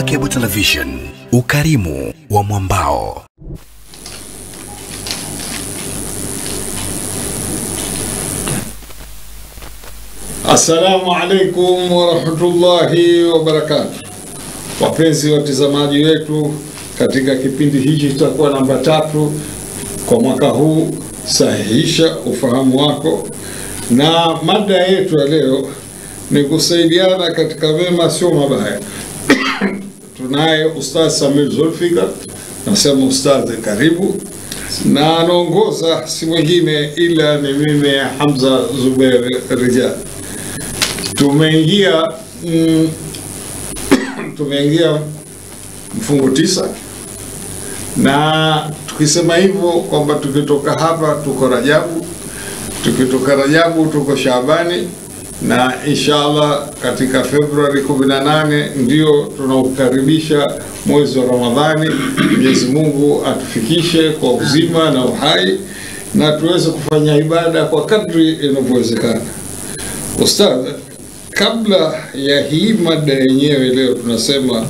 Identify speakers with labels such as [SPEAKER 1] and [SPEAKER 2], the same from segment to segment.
[SPEAKER 1] Cable Television, ukarimu wa mwambao.
[SPEAKER 2] Assalamu alaikum wa rahmatullahi wa barakatuh. Wapenzi watazamaji wetu, katika kipindi hiki tutakuwa namba 3 kwa mwaka huu, sahihisha ufahamu wako, na mada yetu ya leo ni kusaidiana katika mema sio mabaya. Tunaye Ustadh Samir Zulfikar, nasema Ustadh karibu, na anaongoza si mwingine ila ni mimi Hamza Zubair Rijal. Tumeingia mfungo 9, na tukisema hivyo kwamba tukitoka hapa tuko Rajabu, tukitoka Rajabu tuko Shaabani, na inshallah katika Februari 18 ndio tunaukaribisha mwezi wa Ramadhani. Mwenyezi Mungu atufikishe kwa uzima na uhai na tuweze kufanya ibada kwa kadri inavyowezekana. Ustadh, kabla ya hii mada yenyewe leo tunasema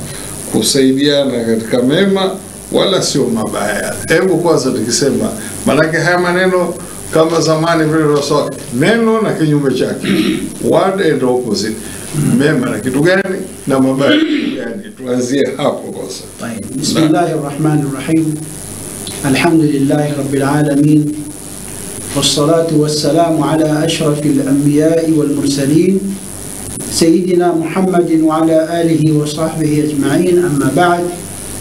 [SPEAKER 2] kusaidiana katika mema wala sio mabaya. Hebu kwanza tukisema, maana haya maneno kama zamani vile Rasul, neno na kinyume chake, word and opposite. Mema na kitu gani na mabaya yani? Tuanzie hapo kwanza.
[SPEAKER 3] Bismillahirrahmanirrahim. Alhamdulillahi rabbil alamin. Wassalatu wassalamu ala ashrafil anbiya'i wal mursalin sayyidina Muhammadin wa ala alihi wa sahbihi ajma'in, amma ba'd.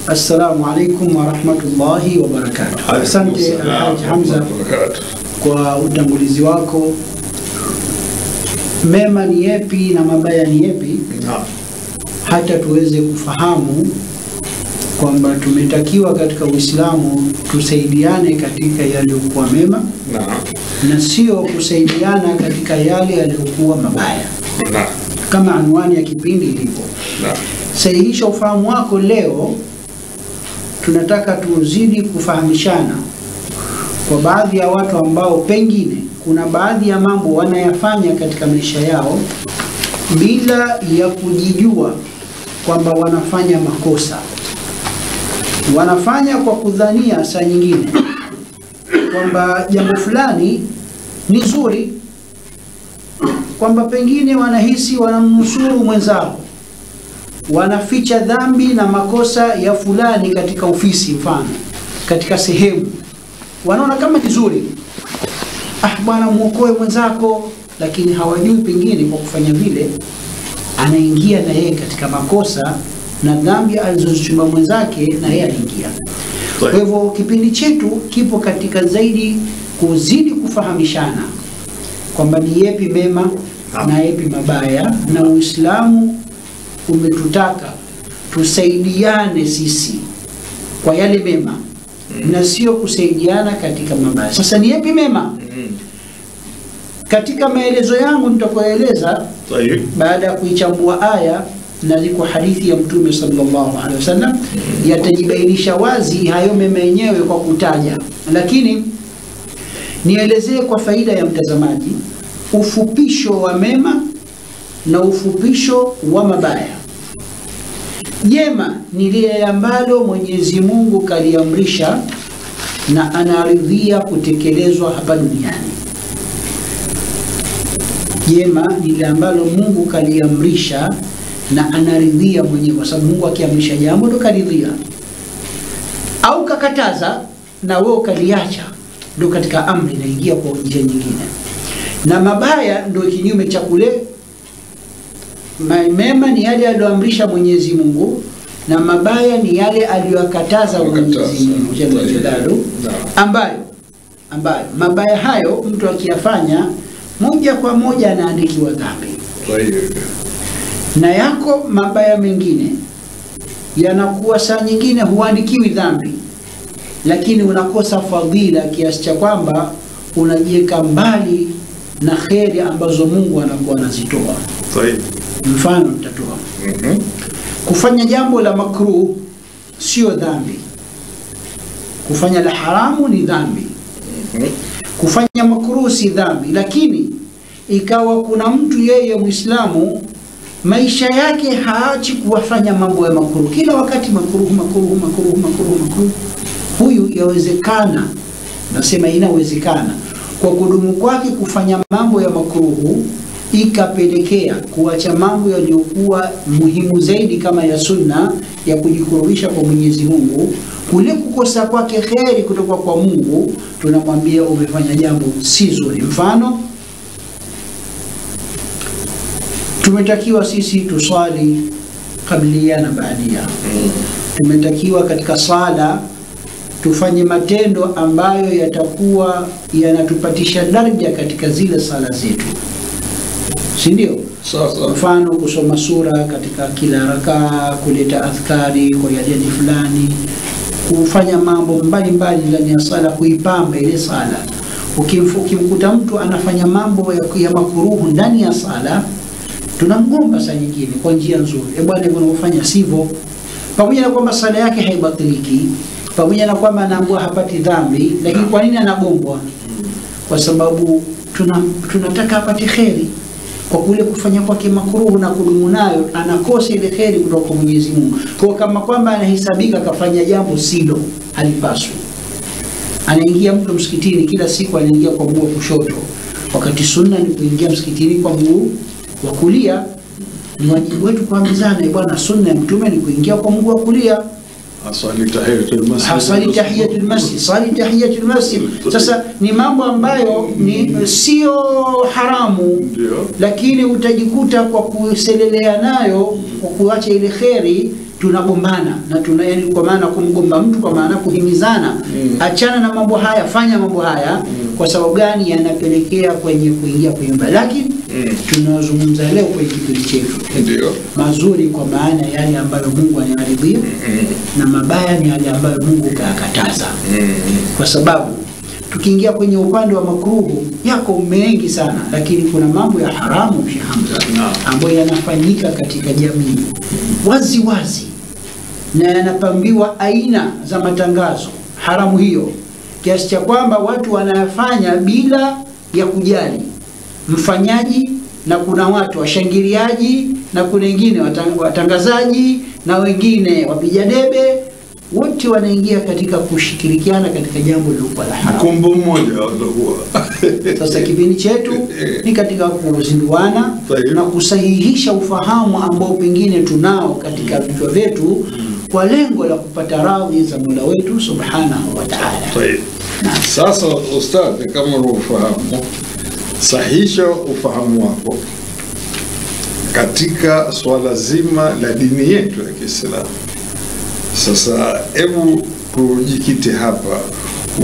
[SPEAKER 3] Assalamu alaykum wa rahmatullahi wa barakatuh. Asante Alhaji Hamza kwa utangulizi wako. Mema ni yapi na mabaya ni yapi? Hata tuweze kufahamu kwamba tumetakiwa katika Uislamu tusaidiane katika yaliyokuwa mema na sio kusaidiana katika yale yaliyokuwa mabaya, kama anwani ya kipindi ilivyo. Sahihisha ufahamu wako. Leo tunataka tuzidi kufahamishana kwa baadhi ya watu ambao pengine kuna baadhi ya mambo wanayafanya katika maisha yao bila ya kujijua kwamba wanafanya makosa. Wanafanya kwa kudhania saa nyingine kwamba jambo fulani ni zuri, kwamba pengine wanahisi wanamnusuru mwenzao, wanaficha dhambi na makosa ya fulani katika ofisi, mfano katika sehemu, wanaona kama ni zuri, bwana muokoe mwenzako, lakini hawajui pengine kwa kufanya vile anaingia na yeye katika makosa na dhambi alizozichuma mwenzake na yeye anaingia. Kwa hivyo kipindi chetu kipo katika zaidi kuzidi kufahamishana kwamba ni yapi mema na yapi mabaya, na Uislamu umetutaka tusaidiane sisi kwa yale mema na sio kusaidiana katika mabaya. Sasa ni yapi mema? Katika maelezo yangu nitakueleza baada ya kuichambua aya na ziko hadithi ya Mtume sallallahu alaihi wasallam, yatajibainisha wazi hayo mema yenyewe kwa kutaja, lakini nielezee kwa faida ya mtazamaji ufupisho wa mema na ufupisho wa mabaya. Jema ni lile ambalo Mwenyezi Mungu kaliamrisha na anaridhia kutekelezwa hapa duniani. Jema ni lile ambalo Mungu kaliamrisha na anaridhia mwenyewe, kwa sababu Mungu akiamrisha jambo ndo karidhia, au kakataza na wewe kaliacha ndo katika amri inaingia kwa njia nyingine. Na mabaya ndo kinyume cha kule. Mema ni yale aliyoamrisha Mwenyezi Mungu na mabaya ni yale aliyokataza Mwenyezi Mungu Jalla Jalaluhu, ambayo mabaya hayo mtu akiyafanya moja kwa moja anaandikiwa dhambi. Na yako mabaya mengine yanakuwa saa nyingine huandikiwi dhambi, lakini unakosa fadhila kiasi cha kwamba unajiweka mbali na kheri ambazo Mungu anakuwa anazitoa. Mfano nitatoa. Kufanya jambo la makruh sio dhambi. Kufanya la haramu ni dhambi. Kufanya makruh si dhambi, lakini ikawa kuna mtu yeye Muislamu maisha yake haachi kuwafanya mambo ya makruh, kila wakati makruh. Huyu yawezekana, nasema inawezekana, kwa kudumu kwake kufanya mambo ya makruhu ikapelekea kuacha mambo yaliyokuwa muhimu zaidi kama ya sunna ya kujikurubisha kwa Mwenyezi Mungu. Kule kukosa kwake kheri kutoka kwa Mungu, tunamwambia umefanya jambo si zuri. Mfano, tumetakiwa sisi tuswali kablia na baadia. Tumetakiwa katika sala tufanye matendo ambayo yatakuwa yanatupatisha daraja katika zile sala zetu, si ndio? Mfano, kusoma sura katika kila rakaa, kuleta adhkari kwa yadi fulani, kufanya mambo mbalimbali ndani ya sala, kuipamba ile sala. Ukimkuta mtu anafanya mambo ya makuruhu ndani ya sala, tunamgomba saa nyingine kwa njia nzuri, bwana unafanya sivyo, pamoja na kwamba sala yake haibatiliki, pamoja na kwamba anaambiwa hapati dhambi, lakini kwa nini anagombwa? Kwa sababu tunataka apate kheri. Kwa kule kufanya kwake makruhu na kudumu nayo, anakosa ile kheri kutoka kwa Mwenyezi Mungu. Kwa kama kwamba anahesabika kafanya jambo silo, halipaswi. Anaingia mtu msikitini kila siku, anaingia kwa mguu wa kushoto, wakati sunna ni kuingia msikitini kwa mguu wa kulia. Ni wajibu wetu kuambizana, bwana, sunna ya Mtume ni kuingia kwa mguu wa kulia.
[SPEAKER 2] Asali tahiyatul masjid,
[SPEAKER 3] sali tahiyatul masjid. Sasa ni mambo ambayo ni sio haramu, lakini utajikuta kwa kuselelea nayo, kwa kuacha ile kheri, tunagombana na yani, kwa maana kumgomba mtu, kwa maana kuhimizana, achana na mambo haya, fanya mambo haya. Kwa sababu gani? Yanapelekea kwenye kuingia kwenye mbaya. Lakini tunazungumza leo kwa kipindi chetu
[SPEAKER 2] ndio
[SPEAKER 3] mazuri, kwa maana yale ambayo Mungu anayaridhia, na mabaya ni yale ambayo Mungu kayakataza. Kwa sababu tukiingia kwenye upande wa makruhu, yako mengi sana, lakini kuna mambo ya haramu, Sheikh Hamza, ambayo yanafanyika katika jamii wazi wazi, na yanapambiwa aina za matangazo haramu hiyo, kiasi cha kwamba watu wanayafanya bila ya kujali mfanyaji, na kuna watu washangiliaji, na kuna wengine watangazaji, na wengine wapiga debe, wote wanaingia katika kushirikiana katika jambo lilokuwa la haramu.
[SPEAKER 2] Kumbu mmoja watakuwa.
[SPEAKER 3] Sasa kipindi chetu ni katika kuzinduana na kusahihisha ufahamu ambao pengine tunao katika vichwa vyetu, kwa lengo la kupata radhi za Mola wetu Subhanahu wa Ta'ala.
[SPEAKER 2] Sasa ustadhi, kama unafahamu, sahisha ufahamu wako katika swala zima la dini yetu ya Kiislamu. Sasa hebu tujikite hapa,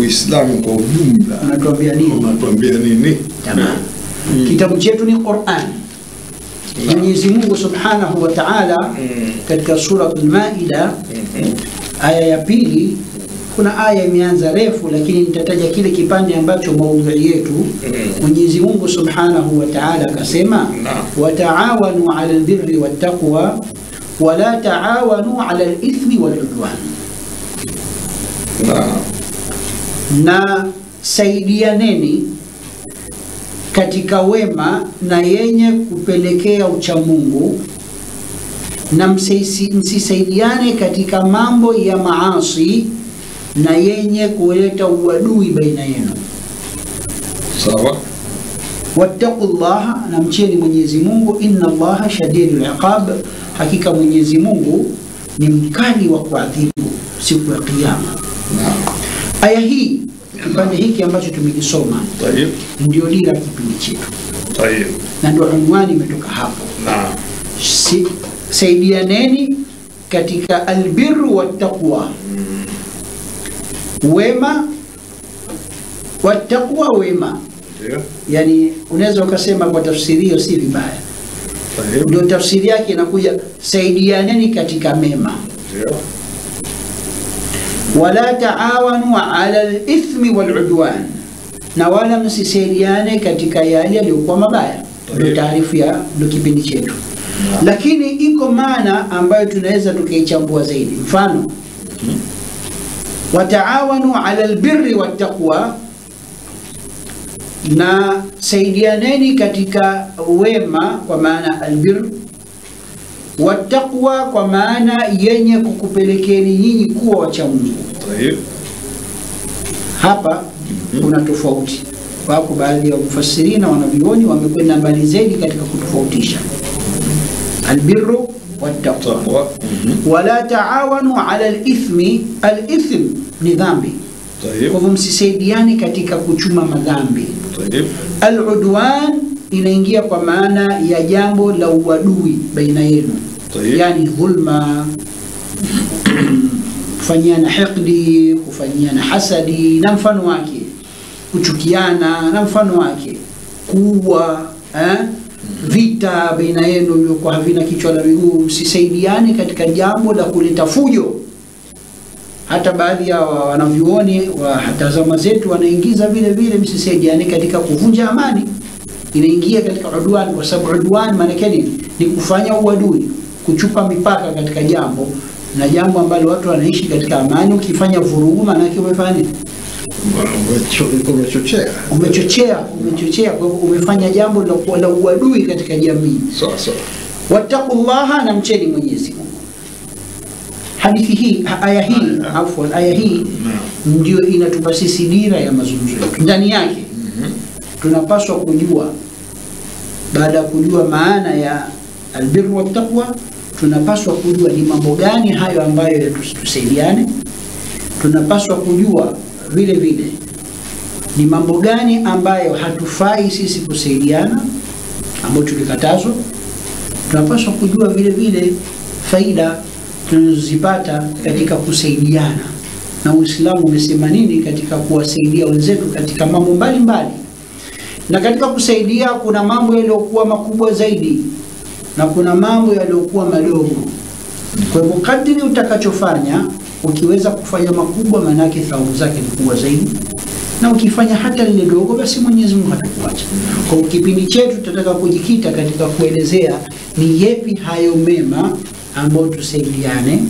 [SPEAKER 2] Uislamu kwa ujumla
[SPEAKER 3] unatuambia nini?
[SPEAKER 2] Unatuambia nini?
[SPEAKER 3] Tamam. Kitabu chetu ni Qur'an. Mwenyezi Mungu Subhanahu wa Ta'ala katika sura Al-Maida aya ya pili, kuna aya imeanza refu, lakini nitataja kile kipande ambacho maudhui yetu. Mwenyezi Mungu Subhanahu wa Ta'ala akasema, wa ta'awanu 'ala al-birri wat-taqwa wa la ta'awanu 'ala al-ithmi wal-'udwan. Na saidianeni katika wema na yenye kupelekea uchamungu, na msisaidiane katika mambo ya maasi na yenye kuleta uadui baina yenu.
[SPEAKER 2] Sawa.
[SPEAKER 3] Wattaqullaha, na mcheni Mwenyezi Mungu, inna Allaha shadidul iqab, hakika Mwenyezi Mungu ni mkali wa kuadhibu siku ya Kiyama. Aya hii, kipande hiki ambacho tumekisoma, ndio dira kipindi chetu. Na ndio unwani imetoka hapo. Saidianeni katika albirru wattaqwa, wema, wattaqwa, wema. Yani unaweza ukasema kwa tafsiri hiyo si vibaya. Ndio tafsiri yake inakuja, saidianeni katika mema. Wala taawanu ala al-ithmi wal-udwan, na wala msisaidiane katika yale yaliyokuwa mabaya. Ndio taarifu ya ndio kipindi chetu. Lakini iko maana ambayo tunaweza tukaichambua zaidi. Mfano, wataawanu ala albirri wattaqwa, na saidianeni katika wema, kwa maana albir Wattaqwa kwa maana yenye kukupelekeni nyinyi kuwa wacha Mungu. Hapa kuna tofauti. Wako baadhi ya mufassirina wanavioni wamekwenda mbali zaidi katika kutofautisha albirru wattaqwa. Wala taawanu ala alithmi. Alithm ni dhambi. Kwa hivyo msisaidiane katika kuchuma madhambi. Aludwan inaingia kwa maana ya jambo la uadui baina yenu, yani dhulma, kufanyiana hiqdi, kufanyiana hasadi na mfano wake, kuchukiana na mfano wake, kuua, vita baina yenu vilivyokuwa havina kichwa na miguu. Msisaidiane katika jambo la kuleta fujo. Hata baadhi ya wanavyuoni wa hata zama zetu wanaingiza vile vile msisaidiane katika kuvunja amani. Inaingia katika udwan, kwa sababu udwan maana yake ni kufanya uadui, kuchupa mipaka katika jambo, na jambo ambalo watu wanaishi katika amani. Ukifanya vurugu maana yake umefanya umechochea, kwa hivyo umefanya jambo la uadui katika jamii. Wattaqullaha, na mcheni Mwenyezi Mungu. Hadithi hii, aya hii ndio inatupa sisi dira ya mazungumzo yetu. Ndani yake tunapaswa kujua, baada ya kujua maana ya albirru wattaqwa, tunapaswa kujua ni mambo gani hayo ambayo tusaidiane. Tunapaswa kujua vile vile ni mambo gani ambayo hatufai sisi kusaidiana, ambayo tulikatazwa. Tunapaswa kujua vile vile faida tunazozipata katika kusaidiana, na Uislamu umesema nini katika kuwasaidia wenzetu katika mambo mbalimbali. Na katika kusaidia kuna mambo yaliyokuwa makubwa zaidi na kuna mambo yaliyokuwa madogo. Kwa hivyo kadri utakachofanya, ukiweza kufanya makubwa maana yake thawabu zake ni kubwa zaidi, na ukifanya hata lile dogo basi Mwenyezi Mungu hatakuacha. Kwa kipindi chetu tutataka kujikita katika kuelezea ni yepi hayo mema ambayo tusaidiane,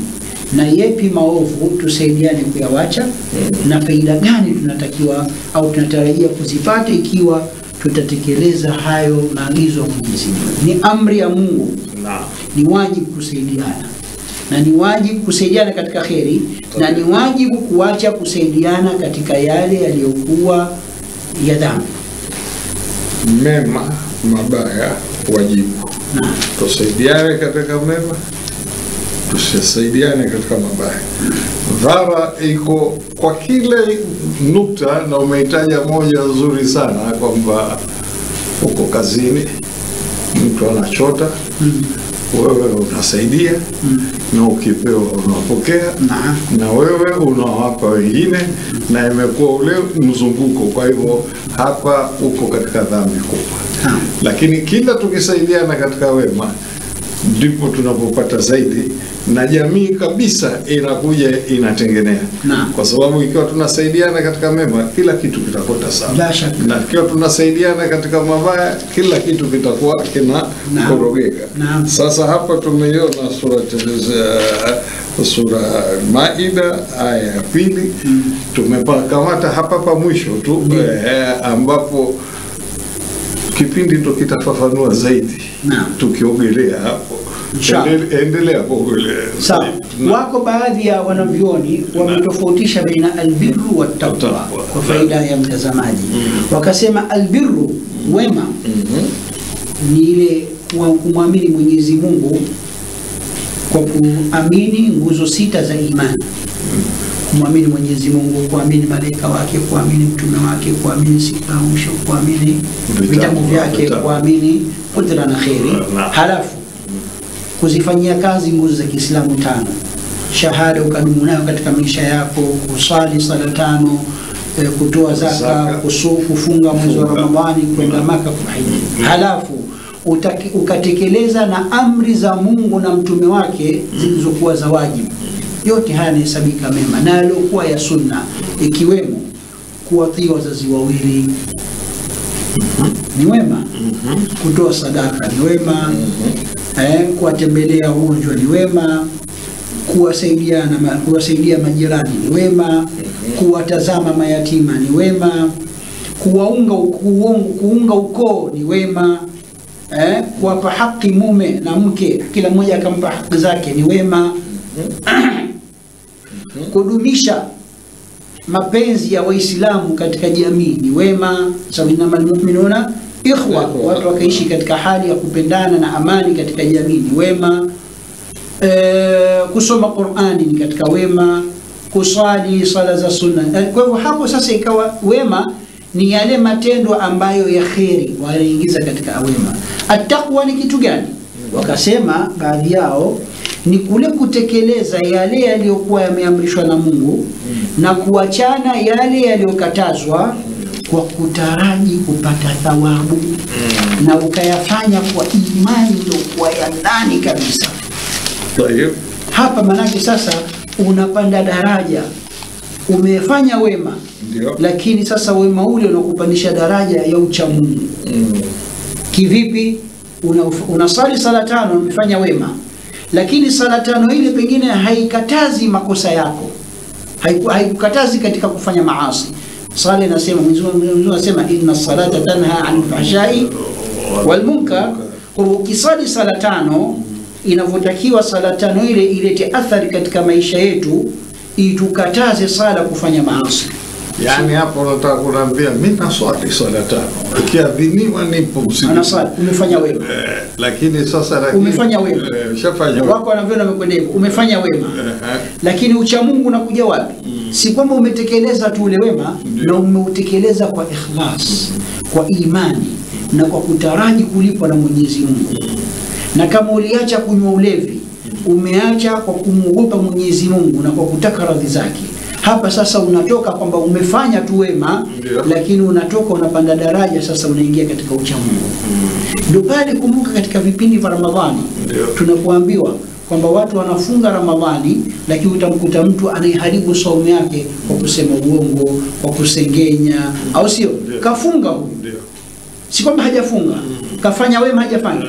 [SPEAKER 3] na yepi maovu tusaidiane kuyawacha, na faida gani tunatakiwa au tunatarajia kuzipata ikiwa tutatekeleza hayo maagizo ya Mwenyezi Mungu. Ni amri ya Mungu, ni wajibu kusaidiana, na ni wajibu kusaidiana katika kheri, na ni wajibu kuacha kusaidiana katika yale yaliyokuwa ya dhambi.
[SPEAKER 2] Mema mabaya wajibu, tusaidiane katika mema, tusaidiane katika mabaya. Dhara iko kwa kile nukta, na umeitaja moja nzuri sana, kwamba uko kazini, mtu anachota, wewe unasaidia, na ukipewa unapokea, na wewe unawapa wengine, na imekuwa ule mzunguko. Kwa hivyo hapa uko katika dhambi kubwa. Lakini kila tukisaidiana katika wema ndipo tunapopata zaidi, na jamii kabisa inakuja inatengenea. Kwa sababu ikiwa tunasaidiana katika mema, kila kitu kitakwenda sawa, na ikiwa tunasaidiana katika mabaya, kila kitu kitakuwa kinakorogeka. Sasa hapa tumeiona sura Maida aya ya 2, tumepakamata hapa pa mwisho tu, ambapo kipindi ndo kitafafanua zaidi tukiogelea hapo. Endelea kuogelea.
[SPEAKER 3] Sawa. Wako baadhi ya wanavyoni wametofautisha baina albirru wa taqwa kwa faida ya mtazamaji. Wakasema albirru, wema, ni ile kumwamini Mwenyezi Mungu kwa kuamini nguzo 6 za imani. Kumwamini Mwenyezi Mungu, kuamini malaika wake, kuamini mtume wake, kuamini siku ya mwisho, kuamini vitabu vyake, kuamini qudra na khairi. Halafu kuzifanyia kazi nguzo za Kiislamu 5. Shahada ukadumu nayo katika maisha yako, kusali sala 5, kutoa zaka, kufunga mwezi wa Ramadhani, kwenda Maka kuhiji. Halafu ukatekeleza na amri za Mungu na mtume wake zilizokuwa za wajibu. Yote haya yanahesabika mema, na yaliokuwa ya sunna, ikiwemo kuwatii wazazi wawili ni wema, kutoa sadaka ni wema, kuwatembelea wagonjwa ni wema, kuwasaidia majirani ni wema, kuwatazama mayatima ni wema, kuunga ukoo ni wema, kuwapa haki mume na mke, kila mmoja akampa haki zake, ni wema. Kudumisha mapenzi ya Waislamu katika jamii ni wema, sababu innamal mu'minuna ikhwa, watu wakaishi katika hali ya kupendana na amani katika jamii ni wema. Kusoma Qur'ani ni katika wema, kusali sala za sunna. Kwa hivyo hapo sasa ikawa wema ni yale matendo ambayo ya kheri wanaingiza katika wema. At-taqwa ni kitu gani? Wakasema baadhi yao ni kule kutekeleza yale yaliyokuwa yameamrishwa na Mungu na kuachana yale yaliyokatazwa kwa kutaraji kupata thawabu, na ukayafanya kwa imani iliyokuwa ya ndani kabisa. Hapa manake sasa unapanda daraja, umefanya wema.
[SPEAKER 2] Ndio.
[SPEAKER 3] Lakini sasa wema ule unakupandisha daraja ya ucha Mungu. Kivipi? Unasali sala 5, umefanya wema, lakini sala 5 ile pengine haikatazi makosa yako, haikukatazi katika kufanya maasi. Sala inasema, Mwenyezi Mungu anasema inna salata tanha 'anil fahsha'i wal munkar. Kwa ukisali sala 5 inavyotakiwa, sala 5 ile ilete athari katika maisha yetu, itukataze sala kufanya maasi.
[SPEAKER 2] Yani hapo nataka kuambia mimi naswali swala 5. Ukiadhiniwa nipo usiku.
[SPEAKER 3] Anaswali, umefanya wema.
[SPEAKER 2] Lakini sasa
[SPEAKER 3] umefanya wema.
[SPEAKER 2] Ushafanya
[SPEAKER 3] wako wanavyoona wamekwenda, umefanya wema. Lakini ucha Mungu unakuja wapi? Si kwamba umetekeleza tu ule wema, na umeutekeleza kwa ikhlas, kwa imani na kwa kutaraji kulipwa na Mwenyezi Mungu. Na kama uliacha kunywa ulevi, umeacha kwa kumwogopa Mwenyezi Mungu na kwa kutaka radhi zake. Hapa sasa unatoka kwamba umefanya tu wema, lakini unatoka unapanda daraja, sasa unaingia katika ucha Mungu. Ndio pale kumbuka katika vipindi vya Ramadhani tunapoambiwa kwamba watu wanafunga Ramadhani, lakini utamkuta mtu anaiharibu saumu yake kwa kusema uongo, kwa kusengenya, au sio? Kafunga huyo. Si kwamba hajafunga, kafanya wema, hajafanya.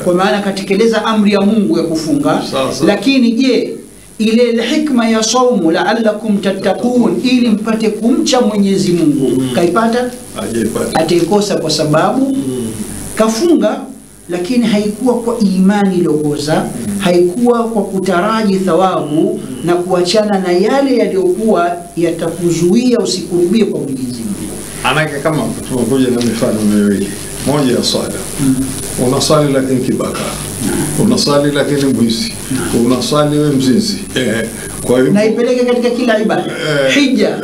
[SPEAKER 3] Kwa maana katekeleza amri ya Mungu ya kufunga. Lakini je, ile hikma ya saumu la'allakum tattaqun, ili mpate kumcha Mwenyezi Mungu, kaipata? Ataikosa kwa sababu kafunga, lakini haikuwa kwa imani iliyokosa, haikuwa kwa kutaraji thawabu na kuachana na yale yaliyokuwa yatakuzuia usikurubie kwa Mwenyezi Mungu.
[SPEAKER 2] Anake kama tumekuja na mifano miwili. Moja ya swala. Unasali lakini kibaka. Unasali lakini mwizi. Unasali wewe mzinzi. Kwa hiyo
[SPEAKER 3] na ipeleke katika kila ibada. Hija.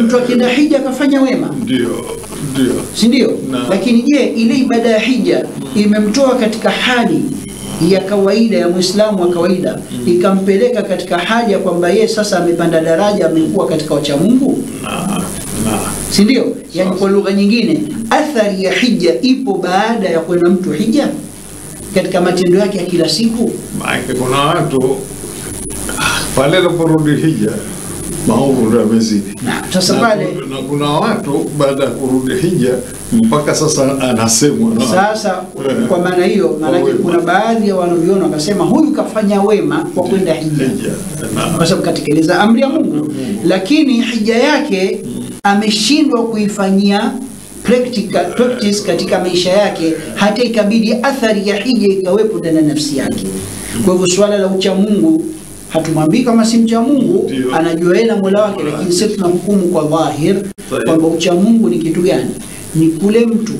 [SPEAKER 3] Mtu akienda hija kafanya wema.
[SPEAKER 2] Ndio.
[SPEAKER 3] Si ndio? Lakini je, ile ibada ya hija imemtoa katika hali ya kawaida ya Muislamu wa kawaida ikampeleka katika hali ya kwamba yeye sasa amepanda daraja, amekuwa katika wacha Mungu? Si ndio? Yani kwa lugha nyingine, athari ya hija ipo baada ya kwenda mtu hija katika matendo yake ya kila siku.
[SPEAKER 2] Maana kuna watu pale wanaporudi hija maovu ndio yamezidi.
[SPEAKER 3] Sasa pale
[SPEAKER 2] na kuna watu baada ya kurudi hija mpaka sasa anasemwa na
[SPEAKER 3] sasa kwa maana hiyo, maana kuna baadhi ya wanaviona wakasema huyu kafanya wema kwa kwenda hija kwa sababu katekeleza amri ya Mungu, lakini hija yake ameshindwa kuifanyia practice katika maisha yake, hata ikabidi athari ya hija ikawepo ndani ya nafsi yake. Kwa hivyo swala la ucha Mungu hatumwambii kama si mcha Mungu, anajua yeye na Mola wake, lakini sisi tunahukumu kwa dhahir kwamba ucha Mungu ni kitu gani? Ni kule mtu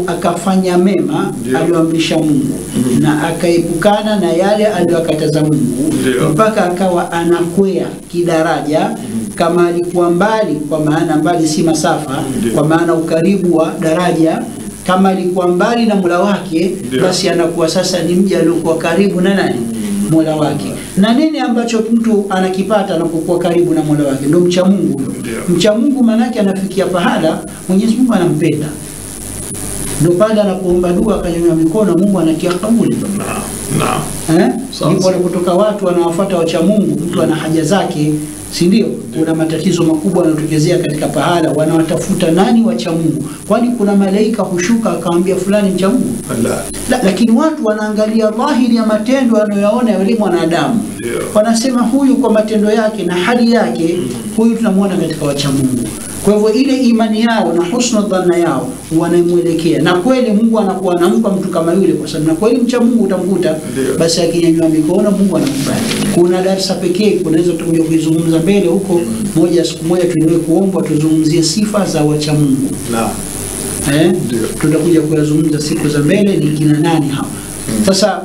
[SPEAKER 3] akafanya mema aliyoamrisha Mungu na akaepukana na yale aliyokataza Mungu, mpaka akawa anakwea kidaraja. Kama alikuwa mbali, kwa maana mbali si masafa, kwa maana ukaribu wa daraja. Kama alikuwa mbali na Mola wake, basi anakuwa sasa ni mja aliyokuwa karibu na nani? Mola wake. Na nini ambacho mtu anakipata anapokuwa karibu na Mola wake? Ndio mcha Mungu. Mcha Mungu maana yake anafikia pahala Mwenyezi Mungu anampenda. Ndio pale anapoomba dua akanyanyua mikono, Mungu anatia kabuli. Ndipo kutoka watu wanawafuata wacha Mungu, mtu ana haja zake, si ndio? Kuna matatizo makubwa yanatokezea katika pahala, wanawatafuta nani? Wacha Mungu. Kwani kuna malaika hushuka akamwambia fulani mcha Mungu? Lakini watu wanaangalia dhahiri ya matendo anayoyaona yule mwanadamu. Wanasema huyu kwa matendo yake na hali yake, huyu tunamuona katika wacha Mungu. Kwa hivyo ile imani yao na husnul dhanna yao wanamwelekea, na kweli Mungu anakuwa anampa mtu kama yule, kwa sababu na kweli mcha Mungu utamkuta basi akinyanyua mikono Mungu anakubali. Kuna darasa pekee kunaweza tutakuja kuizungumza mbele huko, moja siku moja tuliwe kuomba tuzungumzie sifa za wacha Mungu. Tutakuja kuyazungumza siku za mbele ni kina nani hao. Sasa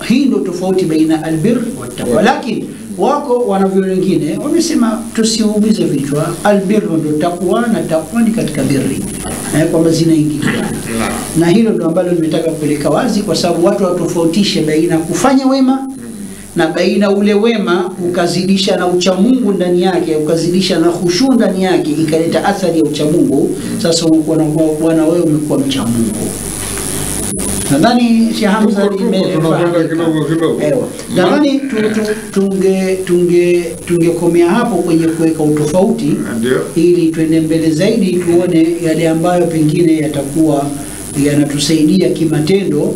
[SPEAKER 3] hii ndio tofauti baina albir wa taqwa. Lakini wako wanavyo wengine wamesema tusiumize vichwa, albir ndio taqwa na taqwa ni katika birri, kwamba zinaingiliana. Na hilo ndio ambalo nimetaka kupeleka wazi, kwa sababu watu watofautishe baina kufanya wema na baina ule wema ukazidisha na ucha Mungu ndani yake, ukazidisha na khushu ndani yake, ikaleta athari ya ucha Mungu. Sasa unakuwa na bwana wewe umekuwa mcha Mungu. Nadhani Sheikh Hamza nadhani tungekomea hapo kwenye kuweka utofauti, ili tuende mbele zaidi tuone yale ambayo pengine yatakuwa yanatusaidia kimatendo.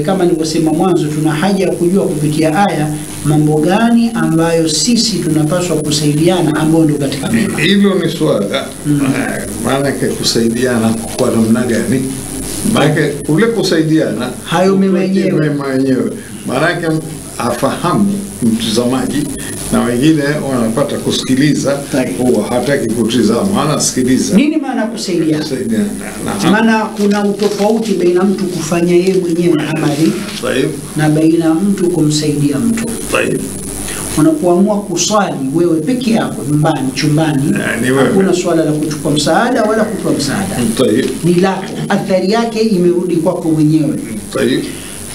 [SPEAKER 3] Kama nilivyosema mwanzo, tuna haja ya kujua kupitia aya mambo gani ambayo sisi tunapaswa kusaidiana, ambao ndio katika mema.
[SPEAKER 2] Hilo ni swala. Maana yake kusaidiana kwa namna gani? Maana kule kusaidiana
[SPEAKER 3] hayo mema yenyewe.
[SPEAKER 2] Maana yake afahamu mtazamaji, na wengine wanapata kusikiliza, huwa hataki kutizama, anasikiliza.
[SPEAKER 3] Nini maana kusaidiana? Maana kuna utofauti baina mtu kufanya yeye mwenyewe amali na baina mtu kumsaidia mtu. Unapoamua kuswali wewe peke yako nyumbani chumbani, hakuna swala la kuchukua msaada wala kutoa msaada. Ni lako, athari yake imerudi kwako mwenyewe.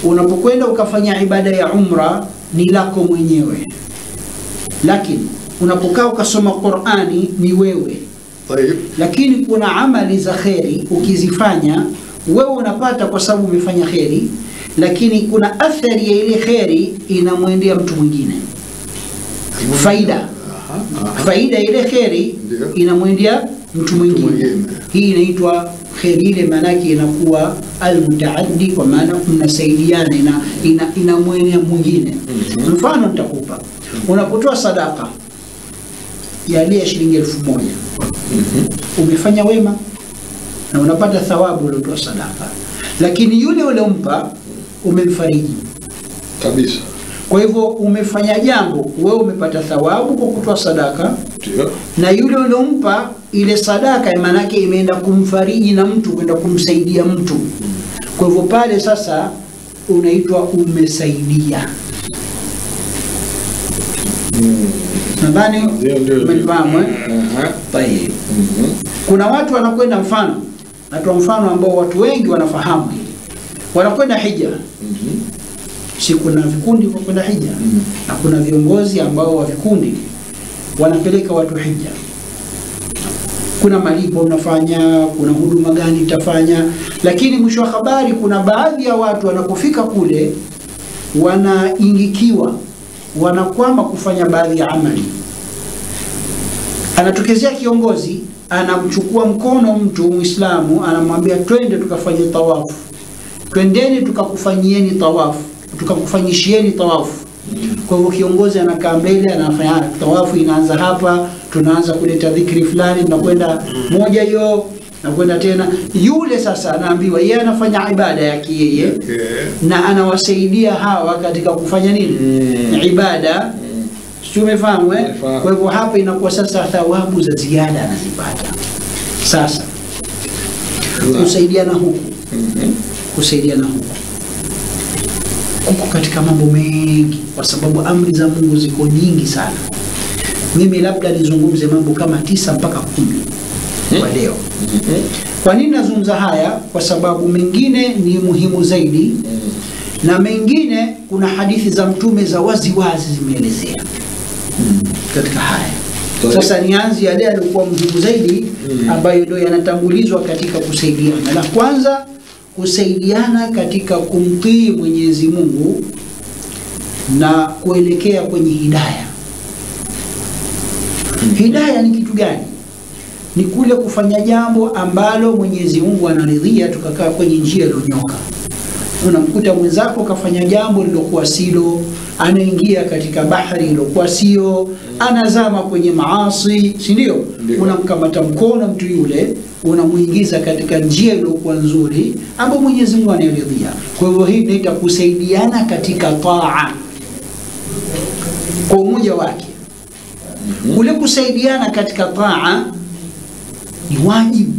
[SPEAKER 3] Unapokwenda ukafanya ibada ya umra ni lako mwenyewe, lakini unapokaa ukasoma Qur'ani ni wewe. Lakini kuna amali za kheri ukizifanya wewe unapata kwa sababu umefanya kheri, lakini kuna athari ya ile kheri inamwendea mtu mwingine. Faida ile kheri inamwendea mtu mwingine. Hii inaitwa kheri ile, maana yake inakuwa almutaaddi, kwa maana mnasaidiana, inamwendea mwingine. Mfano nitakupa, unapotoa sadaka ya ile shilingi 1000, umefanya wema na unapata thawabu uliotoa sadaka, lakini yule uliompa umemfariji
[SPEAKER 2] kabisa.
[SPEAKER 3] Kwa hivyo umefanya jambo, wewe umepata thawabu kwa kutoa sadaka, na yule uliompa ile sadaka maana yake imeenda kumfariji na mtu, kwenda kumsaidia mtu. Kwa hivyo pale sasa unaitwa umesaidia. Nadhani umefahamu. Tayeb. Kuna watu wanakwenda, mfano natoa mfano ambao watu wengi wanafahamu hili, wanakwenda hija. Si kuna vikundi vya kwenda hija, na kuna viongozi ambao wa vikundi wanapeleka watu hija. Kuna malipo unafanya, kuna huduma gani utafanya, lakini mwisho wa habari kuna baadhi ya watu wanapofika kule wanaingikiwa, wanakwama kufanya baadhi ya amali. Anatokezea kiongozi, anamchukua mkono mtu Muislamu, anamwambia twende tukafanye tawafu, twendeni tukakufanyieni tawafu, tukakufanyishieni tawafu. Kwa hivyo kiongozi anakaa mbele, anafanya tawafu, inaanza hapa, tunaanza kuleta dhikri fulani, tunakwenda moja hiyo, na kwenda tena. Yule sasa anaambiwa yeye anafanya ibada yake yeye, na anawasaidia hawa katika kufanya nini? Ibada. Tumefahamu Kwa hivyo hapa inakuwa sasa thawabu za ziada anazipata. Sasa kusaidiana huku, kusaidiana huku katika mambo mengi, kwa sababu amri za Mungu ziko nyingi sana. Mimi labda nizungumze mambo kama 9 mpaka 10 kwa leo. Kwa nini nazungumza haya? Kwa sababu mengine ni muhimu zaidi, na mengine kuna hadithi za Mtume za wazi wazi zimeelezea katika haya. Sasa nianze yale yalikuwa muhimu zaidi, ambayo ndio yanatangulizwa katika kusaidiana. La kwanza, kusaidiana katika kumtii Mwenyezi Mungu na kuelekea kwenye hidayah. Hidayah ni kitu gani? Ni kule kufanya jambo ambalo Mwenyezi Mungu anaridhia, tukakaa kwenye njia iliyonyoka. Unamkuta mwenzako kafanya jambo lilokuwa silo, anaingia katika bahari lilokuwa sio, anazama kwenye maasi, si ndio? Unamkamata mkono mtu yule, unamuingiza katika njia iliyokuwa nzuri ambayo Mwenyezi Mungu anaridhia. Kwa hivyo hii inaitwa kusaidiana katika taa kwa umoja wake. Ule kusaidiana katika taa ni wajibu.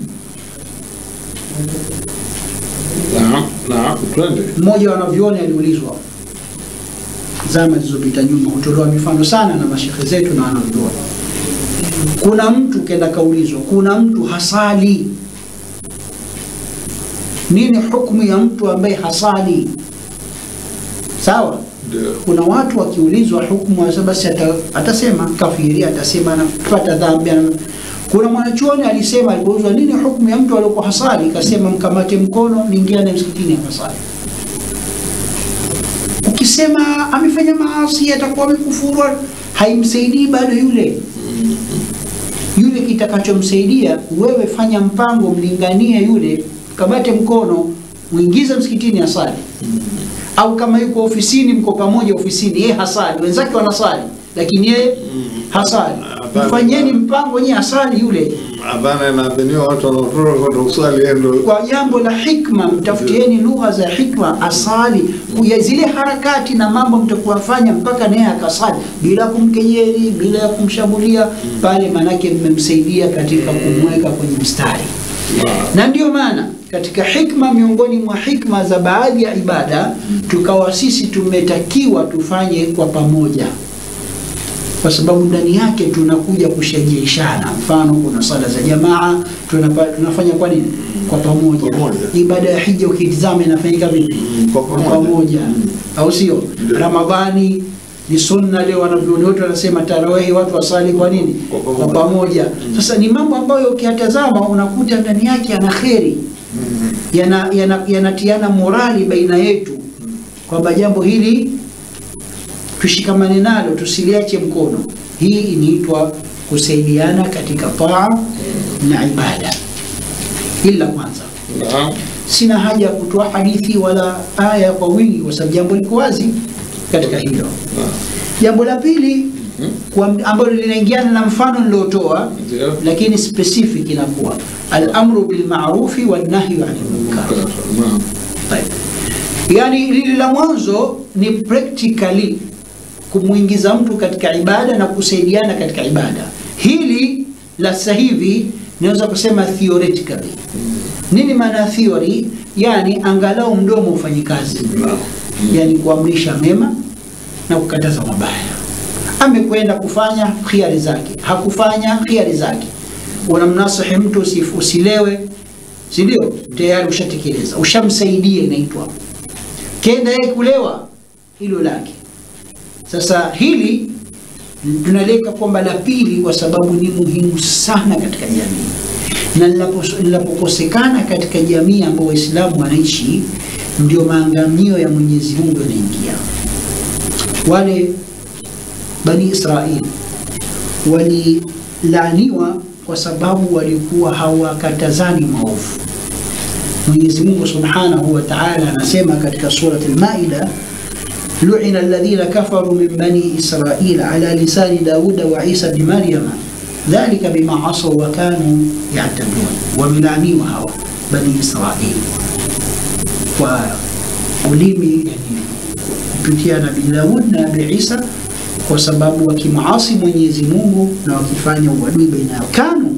[SPEAKER 2] Twende.
[SPEAKER 3] Mmoja wa wanavyuoni aliulizwa zama zilizopita nyuma, hutolewa mifano sana na mashekhe zetu na wanavyuoni. Kuna mtu kenda kaulizwa, kuna mtu hasali, nini hukumu ya mtu ambaye hasali? Sawa? Kuna watu wakiulizwa hukumu basi atasema kafiri, atasema anapata dhambi. Kuna mwanachuoni alisema, alipoulizwa nini hukumu ya mtu aliyokuwa hasali, akasema mkamate mkono, niingia na msikitini akasali. Ukisema amefanya maasi atakuwa amekufuru, haimsaidii bado yule. Yule kitakachomsaidia wewe, fanya mpango, mlinganie yule, kamate mkono, muingize msikitini asali. Au kama yuko ofisini, mko pamoja ofisini, yeye hasali, wenzake wanasali lakini yeye hasali, fanyeni mpango nyinyi asali yule.
[SPEAKER 2] Adhana inaadhiniwa, watu wanaotoka kwa kusali endo.
[SPEAKER 3] Kwa jambo la hikma, mtafutieni lugha za hikma, asali. Kuya zile harakati na mambo mtakuwafanya mpaka naye akasali bila kumkejeli, bila kumshambulia pale, manake mmemsaidia katika kumweka kwenye mstari. Na ndio maana katika hikma, miongoni mwa hikma za baadhi ya ibada, tukawa sisi tumetakiwa tufanye kwa pamoja, kwa sababu ndani yake tunakuja kushajiishana. Mfano, kuna sala za jamaa tunafanya kwa nini? Kwa pamoja. Ibada ya hija ukitizama inafanyika vipi? Kwa pamoja. Au sio? Ramadhani ni sunna, leo wanavyuoni wote wanasema tarawih watu wasali kwa nini? Kwa pamoja. Sasa ni mambo ambayo ukiyatazama unakuta ndani yake yana kheri, yanatiana morali baina yetu, kwamba jambo hili tushikamane nalo, tusiliache mkono. Hii inaitwa kusaidiana katika taa na ibada. Ila kwanza, sina haja ya kutoa hadithi wala aya kwa wingi, kwa sababu jambo liko wazi katika hilo. Jambo la pili ambalo linaingiana na mfano niliotoa, lakini specific inakuwa al-amru bil ma'rufi wan nahyi 'anil munkar. Yani lile la mwanzo ni practically kumuingiza mtu katika ibada na kusaidiana katika ibada. Hili la sasa hivi naweza kusema theoretically. Nini maana theory? Yani angalau mdomo ufanye kazi. Yani kuamrisha mema na kukataza mabaya. Amekwenda kufanya khiari zake, hakufanya khiari zake. Unamnasihi mtu usilewe, si ndio? Tayari ushatekeleza, ushamsaidia, inaitwa. Kenda yeye kulewa, hilo lake. Sasa hili tunaleka kwamba la pili, kwa sababu ni muhimu sana katika jamii, na linapokosekana katika jamii ambayo Waislamu wanaishi, ndio maangamio ya Mwenyezi Mungu yanaingia. Wale Bani Israeli walilaaniwa kwa sababu walikuwa hawakatazani maovu. Mwenyezi Mungu Subhanahu wa Ta'ala anasema katika surati Al-Maida, lu'ina alladhina kafaru min bani Israila ala lisani Dauda wa Isa ibn Maryam dhalika bima asaw wa kanu ya'tadun. Wamelaaniwa hawa Bani Israili kwa ulimi, kupitia Nabii Daud na Nabii Isa, kwa sababu wakimaasi Mwenyezi Mungu na wakifanya uadui baina yao. Kanu,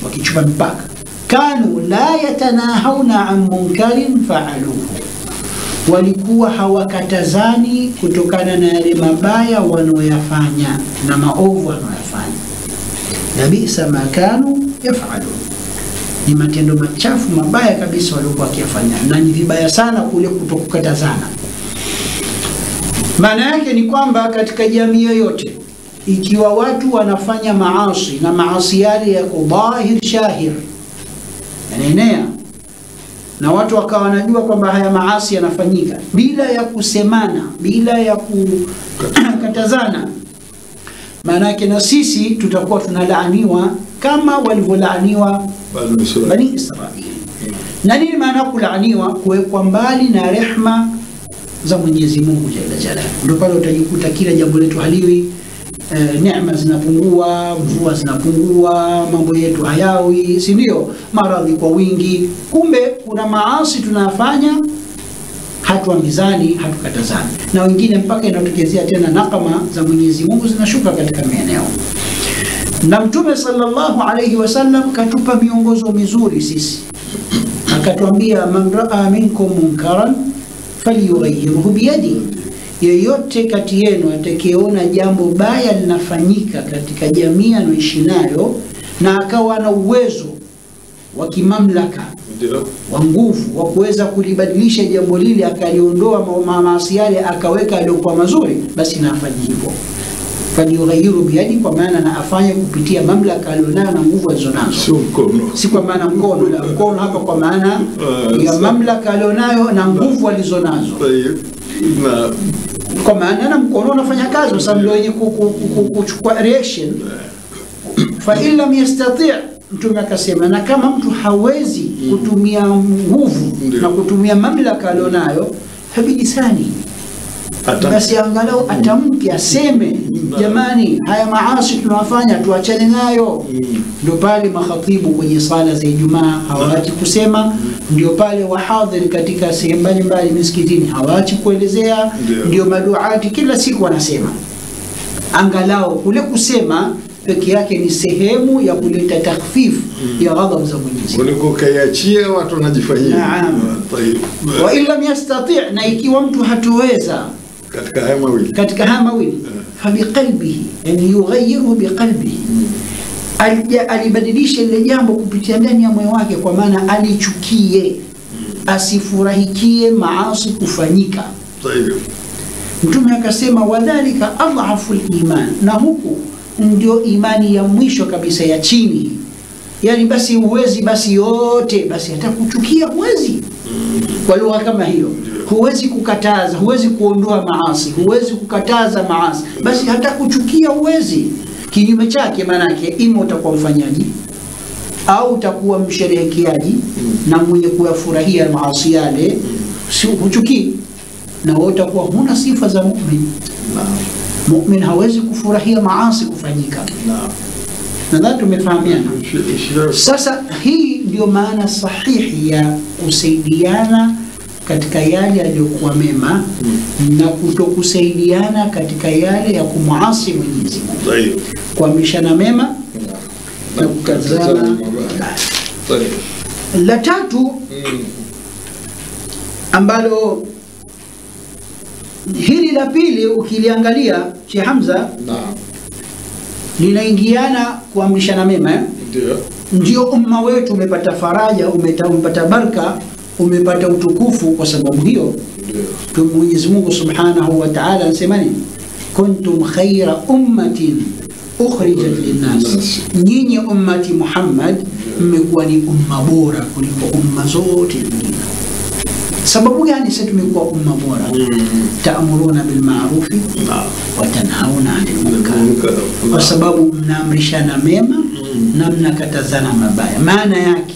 [SPEAKER 3] wakichupa mpaka. Kanu la yatanahawna an munkarin fa'aluhu, walikuwa hawakatazani kutokana na yale mabaya wanaoyafanya na maovu wanaoyafanya. Nabisa ma kanu yaf'alun, ni matendo machafu mabaya kabisa walikuwa wakifanya, na ni vibaya sana kule kutokukatazana. Maana yake ni kwamba katika jamii yoyote, ikiwa watu wanafanya maasi na maasi yale yako dhahir shahir, yanaenea, na watu wakawa wanajua kwamba haya maasi yanafanyika bila ya kusemana, bila ya kukatazana, maana yake na sisi tutakuwa tunalaaniwa kama walivyolaaniwa Bani Israeli. Na nini maana kulaaniwa? Kuwekwa mbali na rehma za Mwenyezi Mungu Jalla Jalaluhu. Ndio pale utajikuta kila jambo letu haliwi, neema zinapungua, mvua zinapungua, mambo yetu hayawi, si ndio? Maradhi kwa wingi. Kumbe kuna maasi tunafanya, hatuambizani, hatukatazani, na wengine mpaka inatokezea tena nakama za Mwenyezi Mungu zinashuka katika maeneo. Na Mtume sallallahu alayhi wasallam katupa miongozo mizuri sisi, akatuambia man raa minkum munkaran falyughayyirhu biyadihi, yeyote kati yenu atakayeona jambo baya linafanyika katika jamii anayoishi nayo na akawa na uwezo wa kimamlaka wa nguvu wa kuweza kulibadilisha jambo lile, akaliondoa maasi yale akaweka aliyokuwa mazuri, basi na afanye hivyo. Falyughayyirhu biyadihi, kwa maana na afanye kupitia mamlaka alionayo na nguvu alizonazo,
[SPEAKER 2] sio mkono.
[SPEAKER 3] Si kwa maana mkono, la mkono hapa kwa maana ya mamlaka alionayo na nguvu alizonazo.
[SPEAKER 2] Na
[SPEAKER 3] Kwa maana na mkono unafanya kazi, kwa sababu ndio yenye kuchukua reaction. Fa illa yastati', Mtume akasema, na kama mtu hawezi kutumia nguvu na kutumia mamlaka alionayo, fabilisani, basi angalau atamke, aseme, jamani, haya maasi tunafanya tuachane nayo. Ndio pale makhatibu kwenye sala za Ijumaa hawaachi kusema, ndio pale wahadhiri katika sehemu mbalimbali misikitini hawaachi kuelezea, ndio maduati kila siku wanasema. Angalau kule kusema peke yake ni sehemu ya kuleta takhfif ya ghadhabu za Mwenyezi Mungu.
[SPEAKER 2] kuliko kaiachia watu wanajifanyia.
[SPEAKER 3] Naam. Wa illa yastati', na ikiwa mtu hatuweza katika haya mawili fabiqalbihi, yani yughayyirhu biqalbihi, alibadilisha ile jambo kupitia ndani ya moyo wake, kwa maana alichukie, asifurahikie maasi kufanyika. Mtume akasema wadhalika adhafu al-iman, na huku ndio imani ya mwisho kabisa ya chini. Yani basi uwezi, basi yote, basi hata kuchukia huwezi. Kwa lugha kama hiyo, huwezi kukataza, huwezi kuondoa maasi, huwezi kukataza maasi, basi hata kuchukia huwezi. Kinyume chake manake ima utakuwa mfanyaji au utakuwa msherehekiaji na mwenye kuyafurahia maasi yale, si huchukii, na wewe utakuwa huna sifa za mu'min. Mu'min hawezi kufurahia maasi kufanyika. Nadhani tumefahamiana. Sasa hii ndio maana sahihi ya kusaidiana katika yale yaliyokuwa mema na kutokusaidiana katika yale ya kumuasi Mwenyezi Mungu. Kuamrishana mema na kukatazana mabaya. La tatu ambalo hili la pili ukiliangalia Sheikh Hamza, linaingiana kuamrishana mema. Ndio umma wetu umepata faraja, umepata baraka, umepata utukufu kwa sababu hiyo. Mwenyezi Mungu Subhanahu wa Ta'ala anasema nini? Kuntum khayra ummatin ukhrijat linnas, nyinyi ummati Muhammad mmekuwa ni umma bora kuliko umma zote nyingine. Sababu gani sisi tumekuwa umma bora? Ta'muruna bil ma'ruf wa tanhauna 'anil munkar, kwa sababu mnaamrishana mema na mnakatazana mabaya. Maana yake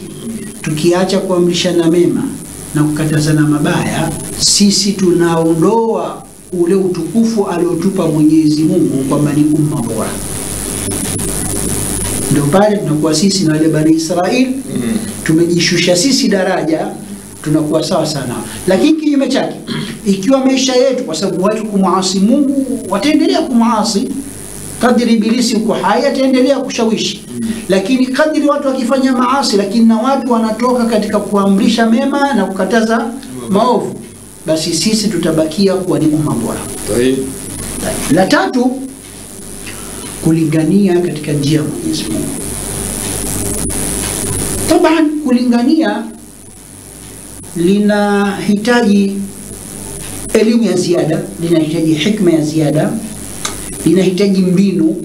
[SPEAKER 3] tukiacha kuamrishana mema na kukatazana mabaya, sisi tunaondoa ule utukufu aliotupa Mwenyezi Mungu kwamba ni umma bora. Ndio pale tunakuwa sisi na wale Bani Israeli tumejishusha sisi daraja, tunakuwa sawa sana. Lakini kinyume chake, ikiwa maisha yetu, kwa sababu watu kumuasi Mungu wataendelea kumuasi, kadri ibilisi uko hai ataendelea kushawishi. Lakini kadri watu wakifanya maasi, lakini na watu wanatoka katika kuamrisha mema na kukataza maovu, basi sisi tutabakia kuwa ni umma bora. La tatu, kulingania katika njia ya Mwenyezi Mungu. Taban kulingania linahitaji elimu ya ziada, linahitaji hikma ya ziada, linahitaji mbinu,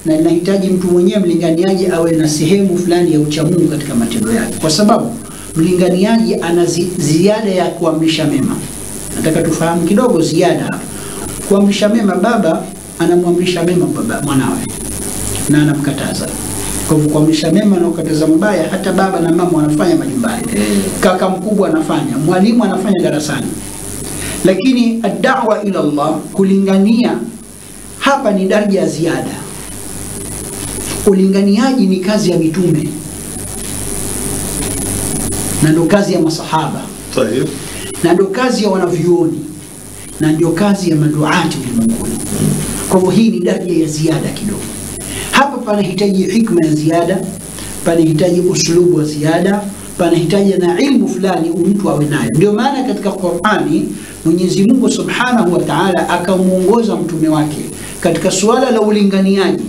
[SPEAKER 3] na linahitaji mtu mwenyewe mlinganiaji awe na sehemu fulani ya uchamungu katika matendo yake, kwa sababu mlinganiaji ana ziada ya kuamrisha mema. Nataka tufahamu kidogo ziada hapa. Kuamrisha mema, baba anamwamrisha mema baba mwanawe na anamkataza. Kwa hivyo kuamrisha mema na kukataza mabaya, hata baba na mama wanafanya majumbani, kaka mkubwa anafanya, mwalimu anafanya darasani. Lakini ad-da'wa ila Allah, kulingania, hapa ni daraja ya ziada. Ulinganiaji ni kazi ya mitume na ndio kazi ya masahaba, na ndio kazi ya wanavyuoni, na ndio kazi ya maduati ulimwenguni. Kwa hivyo hii ni daraja ya ziada kidogo. Hapa panahitaji hikma ya ziada, panahitaji uslubu wa ziada, panahitaji na ilmu fulani mtu awe nayo. Ndio maana katika Qur'ani Mwenyezi Mungu Subhanahu wa Ta'ala akamuongoza mtume wake katika suala la ulinganiaji,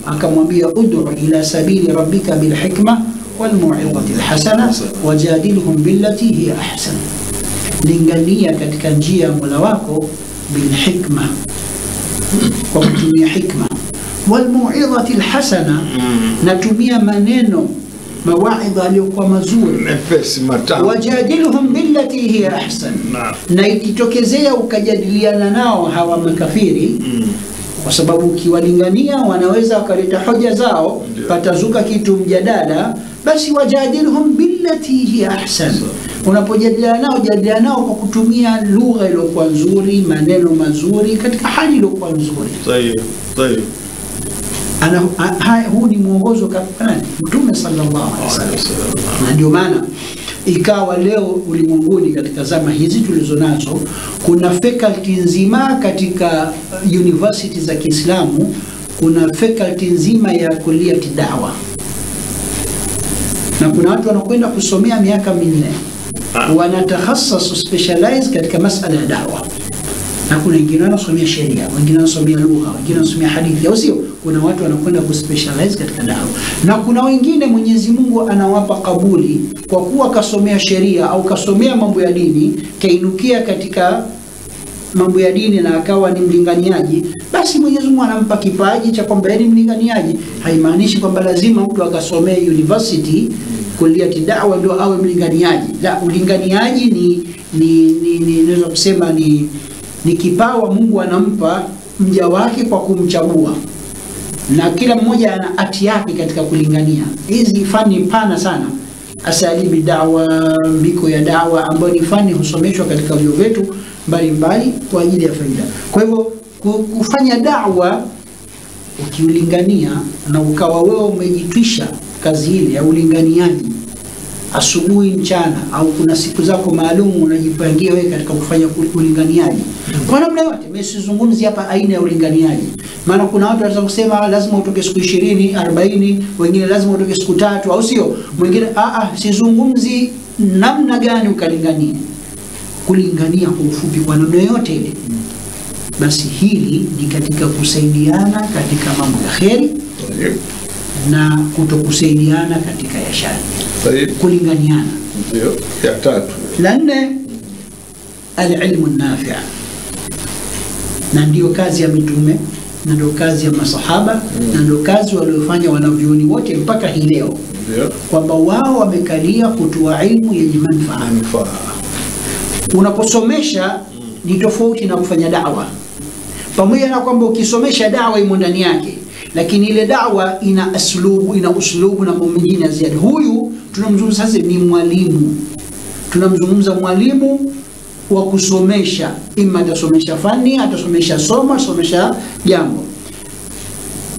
[SPEAKER 3] akamwambia ud'u ila sabili rabbika bil hikma wal mau'izati al hasana wajadilhum billati hiya ahsan. Lingania katika njia ya Mola wako bil hikma, kwa kutumia hikma, wal mau'izati al hasana, natumia maneno mawaidha aliyokuwa mazuri,
[SPEAKER 2] mepesi matamu,
[SPEAKER 3] wajadilhum billati hiya ahsan. Na ikitokezea ukajadiliana nao hawa makafiri, kwa sababu ukiwalingania wanaweza wakaleta hoja zao, patazuka kitu mjadala, basi wajadilhum billati hiya ahsan. Unapojadiliana nao, jadiliana nao kwa kutumia lugha iliyokuwa nzuri, maneno mazuri, katika hali iliyokuwa nzuri.
[SPEAKER 2] Sahihi.
[SPEAKER 3] Huu ni mwongozo kwa Mtume sallallahu alaihi wasallam. Na ndio maana ikawa leo ulimwenguni katika zama hizi tulizonazo kuna faculty nzima katika university za Kiislamu, kuna faculty nzima ya kulia dawa, na kuna watu wanakwenda kusomea miaka 4 wanatakhassasu specialize katika masala ya dawa, na kuna wengine wanasomea sheria, wengine wanasomea lugha, wengine wanasomea hadithi, au sio? Kuna watu wanakwenda kuspecialize katika dawa, na kuna wengine Mwenyezi Mungu anawapa kabuli kwa kuwa kasomea sheria au kasomea mambo ya dini, kainukia katika mambo ya dini na akawa ni mlinganiaji, basi Mwenyezi Mungu anampa kipaji cha kwamba ni mlinganiaji. Haimaanishi kwamba lazima mtu akasomea university kulia dawa ndio awe mlinganiaji. La, ulinganiaji ni naweza kusema ni kipawa Mungu anampa mja wake kwa kumchagua, na kila mmoja ana hati yake katika kulingania. Hizi fani pana sana, asalibi dawa, mbiko ya dawa, ambayo ni fani husomeshwa katika vyuo vyetu mbalimbali kwa ajili ya faida. Kwa hivyo kufanya dawa ukiulingania na ukawa wewe umejitwisha kazi ile ya ulinganiaji asubuhi, mchana, au kuna siku zako maalum unajipangia wewe katika kufanya ulinganiaji kwa namna yote. Mimi sizungumzi hapa aina ya ulinganiaji, maana kuna watu wanaweza kusema lazima utoke siku 20, 40, wengine lazima utoke siku 3, au sio? Mwingine sizungumzi namna gani ukalingania. Kulingania kwa ufupi kwa namna yote ile, basi hili ni katika kusaidiana katika mambo ya kheri na kutokusaidiana katika ya shari. Kulinganiana
[SPEAKER 2] ndio ya 3.
[SPEAKER 3] La 4, al-ilmu an-nafi', na ndio kazi ya mitume, na ndio kazi ya masahaba, na ndio kazi waliofanya wanavyuoni wote mpaka hii leo, kwamba wao wamekalia kutoa ilmu yenye manufaa. Unaposomesha ni tofauti na kufanya da'wa, pamoja na kwamba ukisomesha da'wa imo ndani yake, lakini ile da'wa ina uslubu na mambo mengine ziada. Huyu tunamzungumza sasa ni mwalimu, tunamzungumza mwalimu wa kusomesha, ima atasomesha fani, atasomesha somo, atasomesha jambo.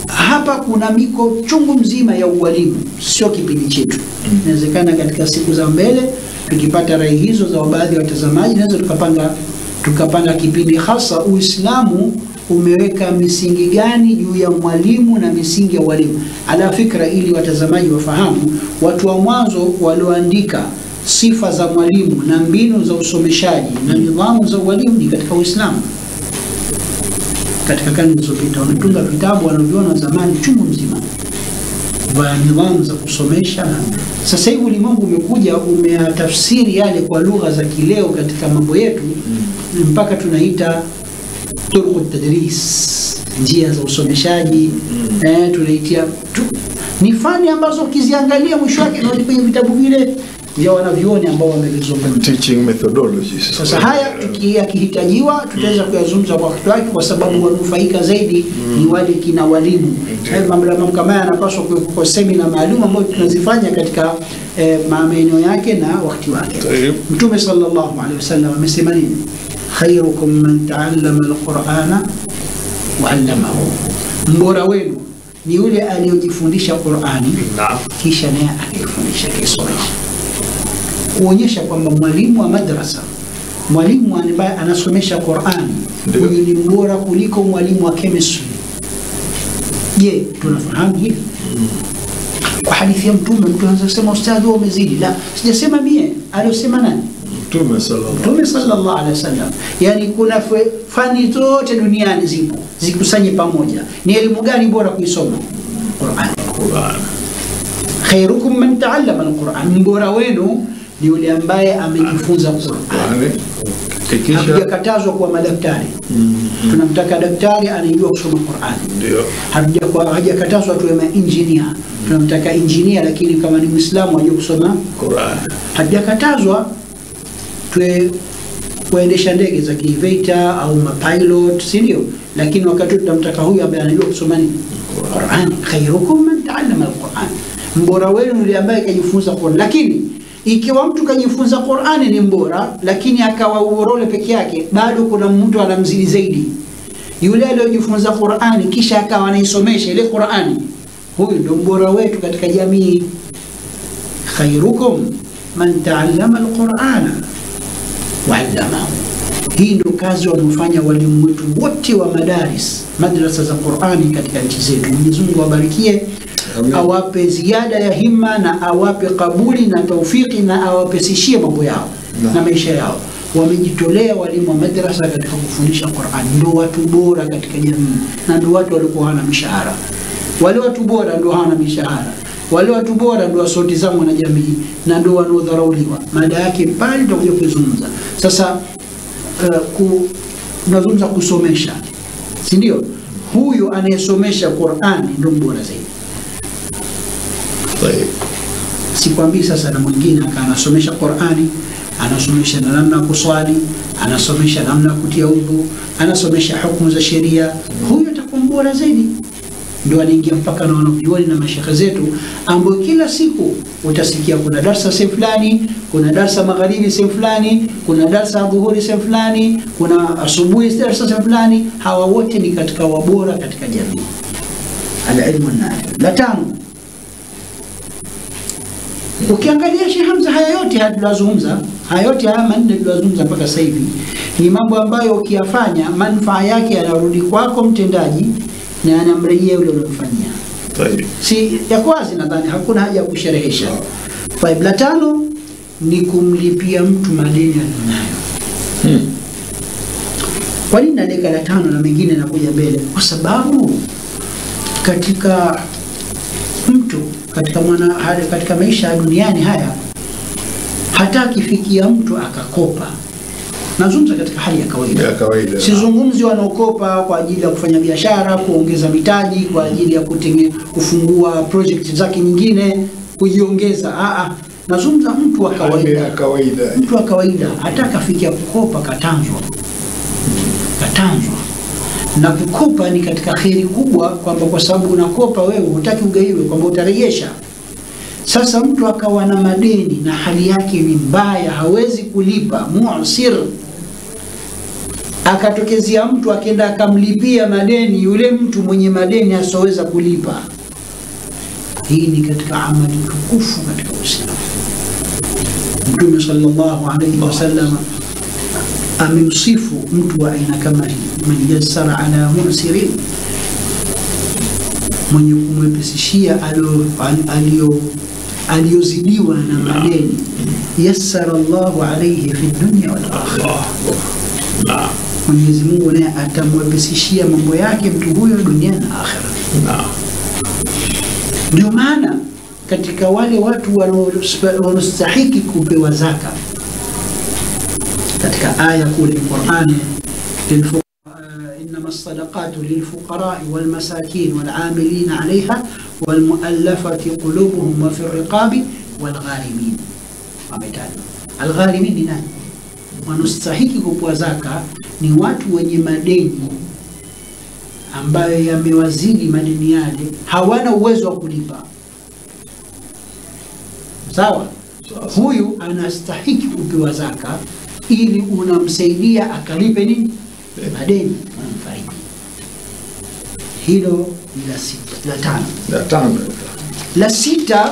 [SPEAKER 3] Hapa kuna miko chungu mzima ya ualimu, sio kipindi chetu. Inawezekana katika siku za mbele tukipata rai hizo za baadhi ya watazamaji, naweza tukapanga kipindi hasa Uislamu umeweka misingi gani juu ya mwalimu na misingi ya walimu, ala fikra, ili watazamaji wafahamu. Watu wa mwanzo walioandika sifa za mwalimu na mbinu za usomeshaji na nidhamu za walimu ni katika Uislamu. Katika karne zilizopita wametunga vitabu wanaviona zamani chungu mzima wa nidhamu za kusomesha. Sasa hivi ulimwengu umekuja umetafsiri yale kwa lugha za kileo katika mambo yetu, mpaka tunaita turuq at-tadris, njia za usomeshaji. Tunaitia ni fani ambazo ukiziangalia mwisho wake kwenye vitabu vile ndio wanavyuoni ambao wamelizungumza
[SPEAKER 2] teaching methodologies.
[SPEAKER 3] Sasa haya yakihitajiwa tutaweza kuyazungumza kwa wakati wake, kwa sababu wanufaika zaidi ni wale kina walimu. Mambo kama haya yanapaswa kwa semina maalum ambayo tunazifanya katika maeneo yake na wakati wake. Mtume sallallahu alaihi wasallam amesema nini? Khairukum man ta'allama al-Qur'ana wa 'allamahu. Mbora wenu ni yule aliyojifundisha Qur'ani kisha naye akaifundisha kisomesha. Kuonyesha kwamba mwalimu wa madrasa, mwalimu ambaye anasomesha Qur'ani, huyu ni mbora kuliko mwalimu wa chemistry. Je, tunafahamu hili? Kwa hadithi ya Mtume anaweza kusema ustadhi wewe umezidi. La, sijasema mie, aliyosema nani? Mtume sallallahu alaihi wasallam. Yani kuna fani zote duniani zipo, zikusanye pamoja. Ni elimu gani bora kuisoma? Qur'an. Khairukum man ta'allama al-Qur'an. Mbora wenu ni yule ambaye amejifunza Qur'an. Hajakatazwa kuwa madaktari. Tunamtaka daktari anayejua kusoma Qur'an. Ndio. Hajakatazwa tuwe engineer. Tunamtaka engineer lakini kama ni Muislamu ajue kusoma Qur'an. Hajakatazwa tuwe kuendesha ndege za kivita au mapilot, si ndio? Lakini wakati tunamtaka huyu ambaye anajua kusoma nini? Qur'an. Khairukum man ta'allama al-Qur'an. Mbora wenu yule ambaye kajifunza Qur'an. Lakini ikiwa mtu kajifunza Qur'ani ni mbora, lakini akawa uorole peke yake, bado kuna mtu anamzidi zaidi. Yule aliyojifunza Qur'ani kisha akawa anaisomesha ile Qur'ani, huyu ndio mbora wetu katika jamii. Khairukum man ta'allama al-Qur'ana wa 'allamahu. Hii ndio kazi wanafanya walimu wetu wote wa madrasa za Qur'ani katika nchi zetu. Mwenyezi Mungu awabarikie, awape ziada ya himma na awape kabuli na taufiki na awapesishie mambo yao na maisha yao. Wamejitolea walimu wa madrasa katika kufundisha Qur'an. Ndio watu bora katika jamii na ndio watu walikuwa hawana mishahara. Wale watu bora ndio hawana mishahara. Wale watu bora ndio wasoti zangu na jamii na ndio wanaodharauliwa. Mada yake pale tutakuja kuzungumza. Sasa tunazungumza kusomesha, si ndio? Huyu anayesomesha Qur'an ndio bora zaidi. Sikwambii sasa na mwingine anasomesha Qur'ani, anasomesha namna kuswali, anasomesha namna kutia udhu, anasomesha hukumu za sheria, huyo atakuwa bora zaidi. Ndio anaingia mpaka na wanavyuoni na mashekhe zetu ambao kila siku utasikia kuna darasa sehemu fulani, kuna darasa magharibi sehemu fulani, kuna darasa dhuhuri sehemu fulani, kuna asubuhi darasa sehemu fulani. Hawa wote ni katika wabora katika jamii. Al-ilmu an-nafi. La tano, ukiangalia Sheikh Hamza haya yote tulazungumza, haya yote haya manne tulazungumza mpaka sasa hivi ni mambo ambayo ukiyafanya manufaa yake yanarudi kwako mtendaji na anamrejea yule unamfanyia. Si ya kwazi nadhani hakuna haja ya kusherehesha. La tano ni kumlipia mtu madeni anayo. Kwa nini naleka la tano na mengine nakuja mbele? Kwa sababu katika mtu katika maisha ya duniani haya hata akifikia mtu akakopa, nazungumza katika hali ya kawaida. Sizungumzi wanaokopa kwa ajili ya kufanya biashara, kuongeza mitaji, kwa ajili ya kufungua project zake nyingine, kujiongeza. Nazungumza mtu wa kawaida. Mtu wa kawaida hata akafikia kukopa katanzwa. Na kukopa ni katika kheri kubwa, kwamba kwa sababu unakopa wewe hutaki ugaiwe, kwamba utarejesha. Sasa mtu akawa na madeni na hali yake ni mbaya, hawezi kulipa, mu'sir, akatokezea mtu akenda akamlipia madeni yule mtu mwenye madeni asoweza kulipa. Hii ni katika amali tukufu katika Uislamu. Mtume sallallahu alayhi wasallam amemsifu mtu wa aina kama hii, man yassara ala mu'sirin, mwenye kumwepesishia aliyozidiwa na madeni, yassara Allahu alayhi fi dunya wal akhirah. Mwenyezi Mungu naye atamwepesishia mambo yake mtu huyo dunia na akhira. Ndio maana katika wale watu wanaostahili kupewa zaka katika aya kule Qur'ani, إنما الصدقات للفقراء والمساكين والعاملين عليها والمؤلفة قلوبهم وفي الرقاب والغارمين. wametajwa. Al-gharimin ni nani? Wanastahiki kupewa zaka ni watu wenye madeni ambayo yamewazidi madeni yale, hawana uwezo wa kulipa. Sawa? Huyu anastahiki kupewa zaka ili unamsaidia akalipe nini? Madeni, unamfaidi. Hilo ni la sita. La tano. La sita,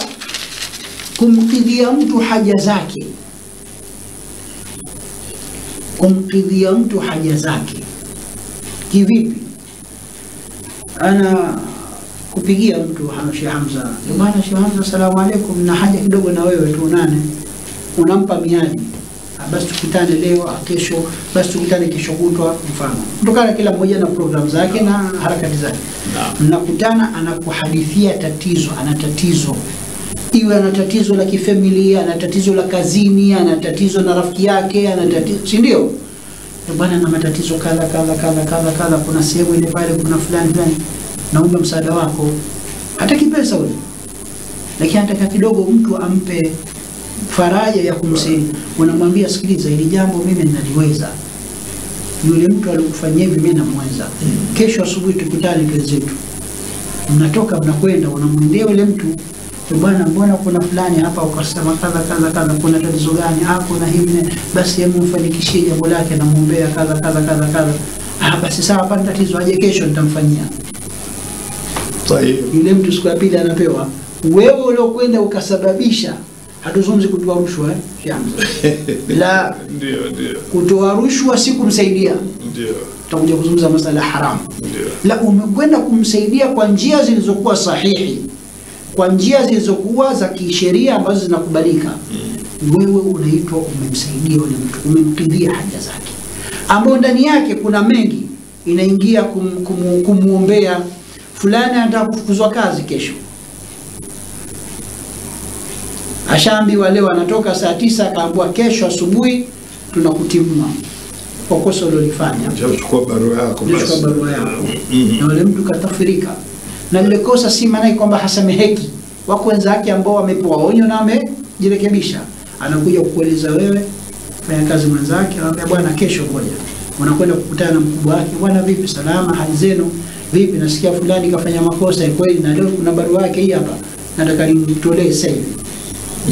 [SPEAKER 3] kumkidhia mtu haja zake. Kumkidhia mtu haja zake kivipi? Ana kupigia mtu Sheikh Hamza, bwana Sheikh Hamza, salamu alaykum, na haja kidogo na wewe tuonane. Unampa miadi, basi tukutane leo, kesho, basi tukutane kesho kutwa, mfano. Kutokana kila mmoja na program zake na harakati zake. Mnakutana, anakuhadithia tatizo, ana tatizo. Iwe ana tatizo la kifamilia, ana tatizo la kazini, ana tatizo na rafiki yake, ana tatizo, si ndio? Bwana na matatizo kadha, kuna sehemu ile pale, kuna fulani, naomba msaada wako. Hataki pesa ule, lakini anataka kidogo mtu ampe faraja ya kumsaidia. Unamwambia, sikiliza, hili jambo mimi ninaliweza, yule mtu alikufanyia hivi mimi namweza, kesho asubuhi tukutane kazi zetu. Mnatoka mnakwenda, unamwendea yule mtu, bwana mbona kuna fulani hapa ukasema kadha, kuna tatizo gani? Kuna hivi, basi hebu mfanikishie jambo lake, na muombea kadha. Basi sawa, hapa tatizo, aje kesho nitamfanyia. Yule mtu siku ya pili anapewa. Wewe uliokwenda ukasababisha, hatuzungumzi kutoa rushwa la
[SPEAKER 2] ndio
[SPEAKER 3] kutoa rushwa si kumsaidia,
[SPEAKER 2] ndio
[SPEAKER 3] tutakuja kuzungumza masala haramu. La, umekwenda kumsaidia kwa njia zilizokuwa sahihi, kwa njia zilizokuwa za kisheria ambazo zinakubalika. Wewe unaitwa umemsaidia yule mtu, umemkidhia haja zake, ambao ndani yake kuna mengi. Inaingia kumuombea fulani anataka kufukuzwa kazi kesho, ashaambiwa leo anatoka saa 9, akaambiwa kesho asubuhi tunakutimua kwa kosa ulilofanya.
[SPEAKER 2] Chukua barua yako
[SPEAKER 3] basi. Chukua barua yako. Na yule mtu katafirika. Na ile kosa si maana kwamba hasameheki. Wako wenzake ambao wamepewa onyo na wamejirekebisha. Anakuja kukueleza wewe, fanya kazi mwenzake, anamwambia bwana kesho ngoja. Unakwenda kukutana na mkubwa wake, bwana vipi, salama, hali zenu vipi, nasikia fulani kafanya makosa kweli, na leo kuna barua yake hii hapa, nataka nimtolee sasa hivi.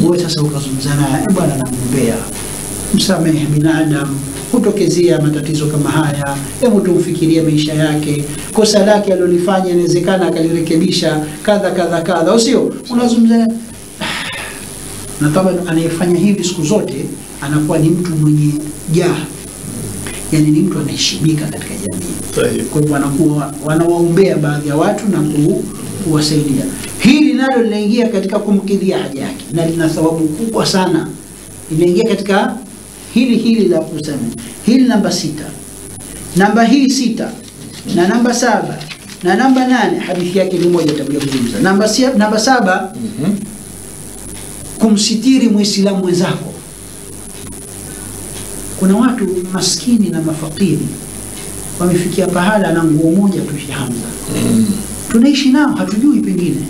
[SPEAKER 3] Wewe sasa ukazungumza naye, bwana namuombea, msamehe binadamu, kutokezea matatizo kama haya, hebu tumfikirie maisha yake, kosa lake alilofanya inawezekana akalirekebisha kadha, au sio? Unazungumza na kama anayefanya hivi siku zote anakuwa ni mtu mwenye jaha, yani ni mtu anaheshimika katika jamii. Kwa hivyo wanakuwa wanawaombea baadhi ya watu na kuwasaidia. Hili nalo linaingia katika kumkidhia haja yake, na lina thawabu kubwa sana. Linaingia katika hili la kusema. Hili namba 6. Namba hii 6 na namba 7 na namba 8 hadithi yake ni moja, tabia kuzungumza. Namba 7 kumsitiri Muislamu mwenzako. Kuna watu maskini na mafakiri wamefikia pahala na nguo moja tu, Sheikh Hamza. Tunaishi nao, hatujui pengine.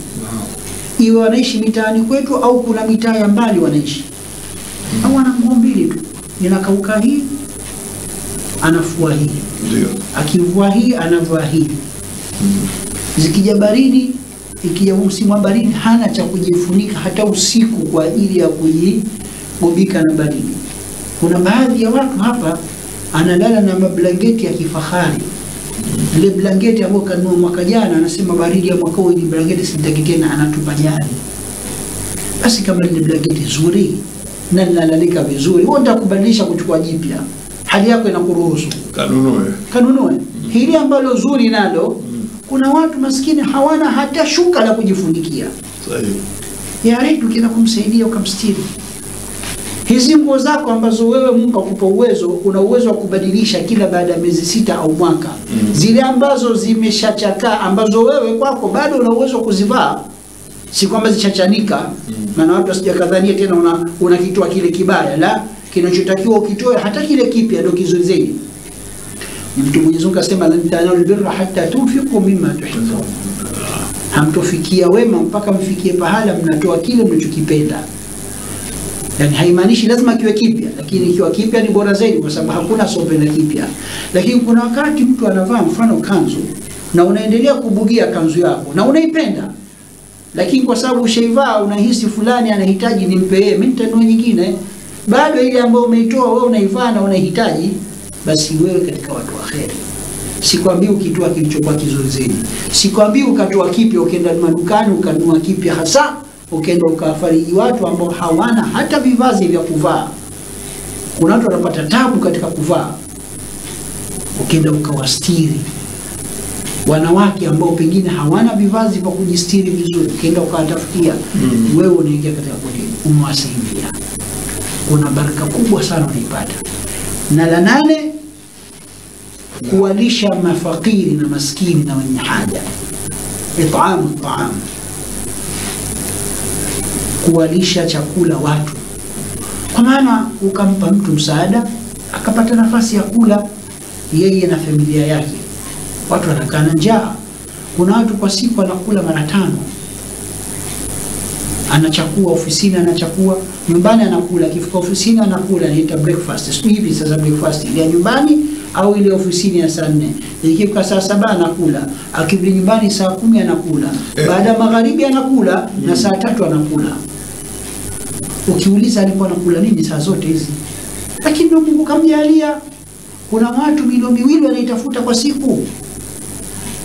[SPEAKER 3] Iwe wanaishi mitaani kwetu au kuna mitaa ya mbali wanaishi. Au ana nguo mbili tu. Inakauka hii, anafua hii.
[SPEAKER 2] Ndio.
[SPEAKER 3] Akivua hii, anavua hii. Zikija baridi, ikija msimu wa baridi, hana cha kujifunika hata usiku kwa ajili ya kujigubika na baridi. Kuna baadhi ya watu hapa analala na mablanketi ya kifahari. Ile blanketi ambayo kanunua mwaka jana, anasema baridi ya mwaka huu ni blanketi sitaki tena, anatupa jana. Basi kama ile blanketi nzuri na linalalika vizuri, wewe utakubadilisha kuchukua jipya, hali yako inakuruhusu, kanunue. Hili ambalo zuri nalo, kuna watu maskini hawana hata shuka la kujifunikia.
[SPEAKER 2] Sahihi.
[SPEAKER 3] Ya redu kina kumsaidia ukamstiri. Hizi nguo zako ambazo wewe Mungu akupa uwezo, una uwezo wa kubadilisha kila baada ya miezi 6 au mwaka. Zile ambazo zimeshachakaa, ambazo wewe kwako bado una uwezo kuzivaa, si kwamba zichachanika. Maana watu wasijakadhania tena unakitoa kile kibaya, la, kinachotakiwa ukitoe hata kile kipya ndio kizuri zaidi. Mtu Mwenyezi Mungu asema lan tanalul birra hatta tunfiqu mimma tuhibbun. Hamtofikia wema mpaka mfikie pahala mnatoa kile mnachokipenda. Yani haimaanishi lazima kiwe kipya, lakini ikiwa kipya ni bora zaidi, kwa sababu hakuna sopenda kipya. Lakini kuna wakati mtu anavaa mfano kanzu na unaendelea kubugia kanzu yako na unaipenda, lakini kwa sababu ushaivaa unahisi fulani anahitaji nimpe yeye, mimi nitanunua nyingine, bado ile ambayo umeitoa wewe unaivaa na unahitaji, basi wewe katika watu wa kheri. Sikwambii ukitoa kilichokuwa kizuri zaidi, sikwambii ukatoa kipya ukaenda madukani ukanunua kipya hasa ukaenda ukafariji watu ambao hawana hata vivazi vya kuvaa. Kuna watu wanapata tabu katika kuvaa, ukaenda ukawastiri wanawake ambao pengine hawana vivazi vya kujistiri vizuri, ukaenda ukawatafutia. Wewe unaingia katika kodi, umewasaidia, kuna baraka kubwa sana unaipata. Na la 8, kuwalisha mafakiri na maskini na wenye haja, it'amu ta'am, kuwalisha chakula watu. Kwa maana ukampa mtu msaada akapata nafasi ya kula yeye na familia yake. Watu wanakaa na njaa. Kuna watu kwa siku anakula mara 5. Anachakua ofisini, anachakua nyumbani, anakula, akifika ofisini anakula, anaita breakfast. Siku hivi sasa breakfast ile nyumbani au ile ofisini ya saa 4. Ikifika saa 7 anakula, akirudi nyumbani saa 10 anakula, baada ya magharibi anakula na saa 3 anakula. Ukiuliza alikuwa anakula nini saa zote hizi? Lakini ndio Mungu kamjalia. Kuna watu milioni 2 wanaitafuta kwa siku.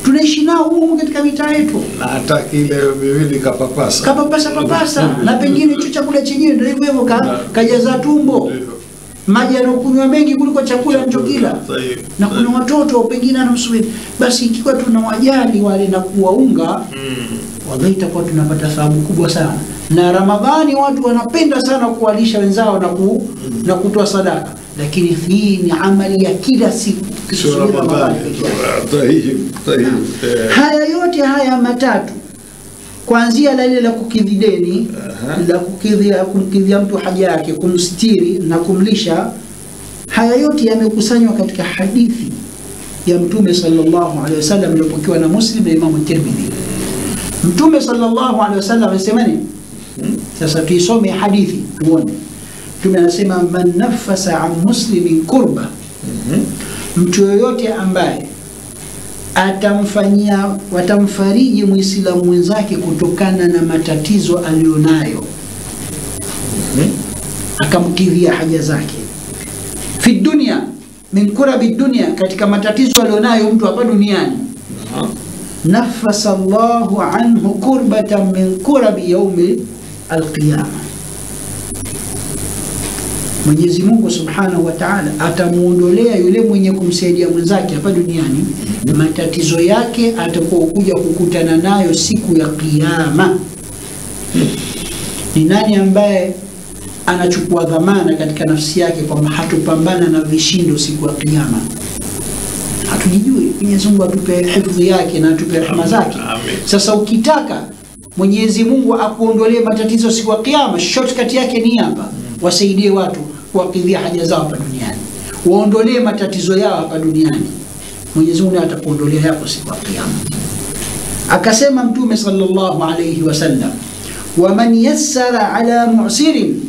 [SPEAKER 3] Tunaishi nao huko katika mitaa yetu.
[SPEAKER 2] Na hata kile 2 kapapasa. Na
[SPEAKER 3] pengine hicho chakula chenyewe ndio hivyo kajaza tumbo. Maji yanokunywa mengi kuliko chakula anachokila. Na kuna watoto pengine anamsubiri. Basi ikiwa tunawajali wale na kuwaunga, wallahi itakuwa tunapata thawabu kubwa sana. Na Ramadhani watu wanapenda sana kuwalisha wenzao na kutoa sadaka. Lakini hii ni amali ya kila siku. Haya yote haya matatu, kuanzia la ile la kukidhi deni, la kumkidhia mtu haja yake, kumstiri na kumlisha, haya yote yamekusanywa katika hadithi ya Mtume sallallahu alaihi wasallam iliyopokewa na Muslim na Imam Tirmidhi. Mtume sallallahu alaihi wasallam anasema nini? Sasa tuisome hadithi tuone. Mtume anasema man nafasa an muslimin kurba, mtu yoyote ambaye watamfariji muislamu mwenzake kutokana na matatizo alionayo, akamkidhia haja zake, fi dunya min kurabi dunya, katika matatizo alionayo mtu hapa duniani, nafasa Allahu anhu kurbatan min kurabi yaumi alqiyama, Mwenyezi Mungu Subhanahu wa Ta'ala atamuondolea yule mwenye kumsaidia mwenzake hapa duniani matatizo yake atakayokuja kukutana nayo siku ya Kiyama. Ni nani ambaye anachukua dhamana katika nafsi yake kwamba hatupambana na vishindo siku ya Kiyama? Hatujijui. Mwenyezi Mungu atupe hifadhi yake na atupe rehema zake. Sasa ukitaka Mwenyezi Mungu akuondolee matatizo siku ya Kiyama, shortcut yake ni hapa: wasaidie watu kuwakidhia haja zao hapa duniani, waondolee matatizo yao hapa duniani. Mwenyezi Mungu atakuondolea yako siku ya Kiyama. Akasema Mtume sallallahu alayhi wasallam, wa man yassara ala mu'sirin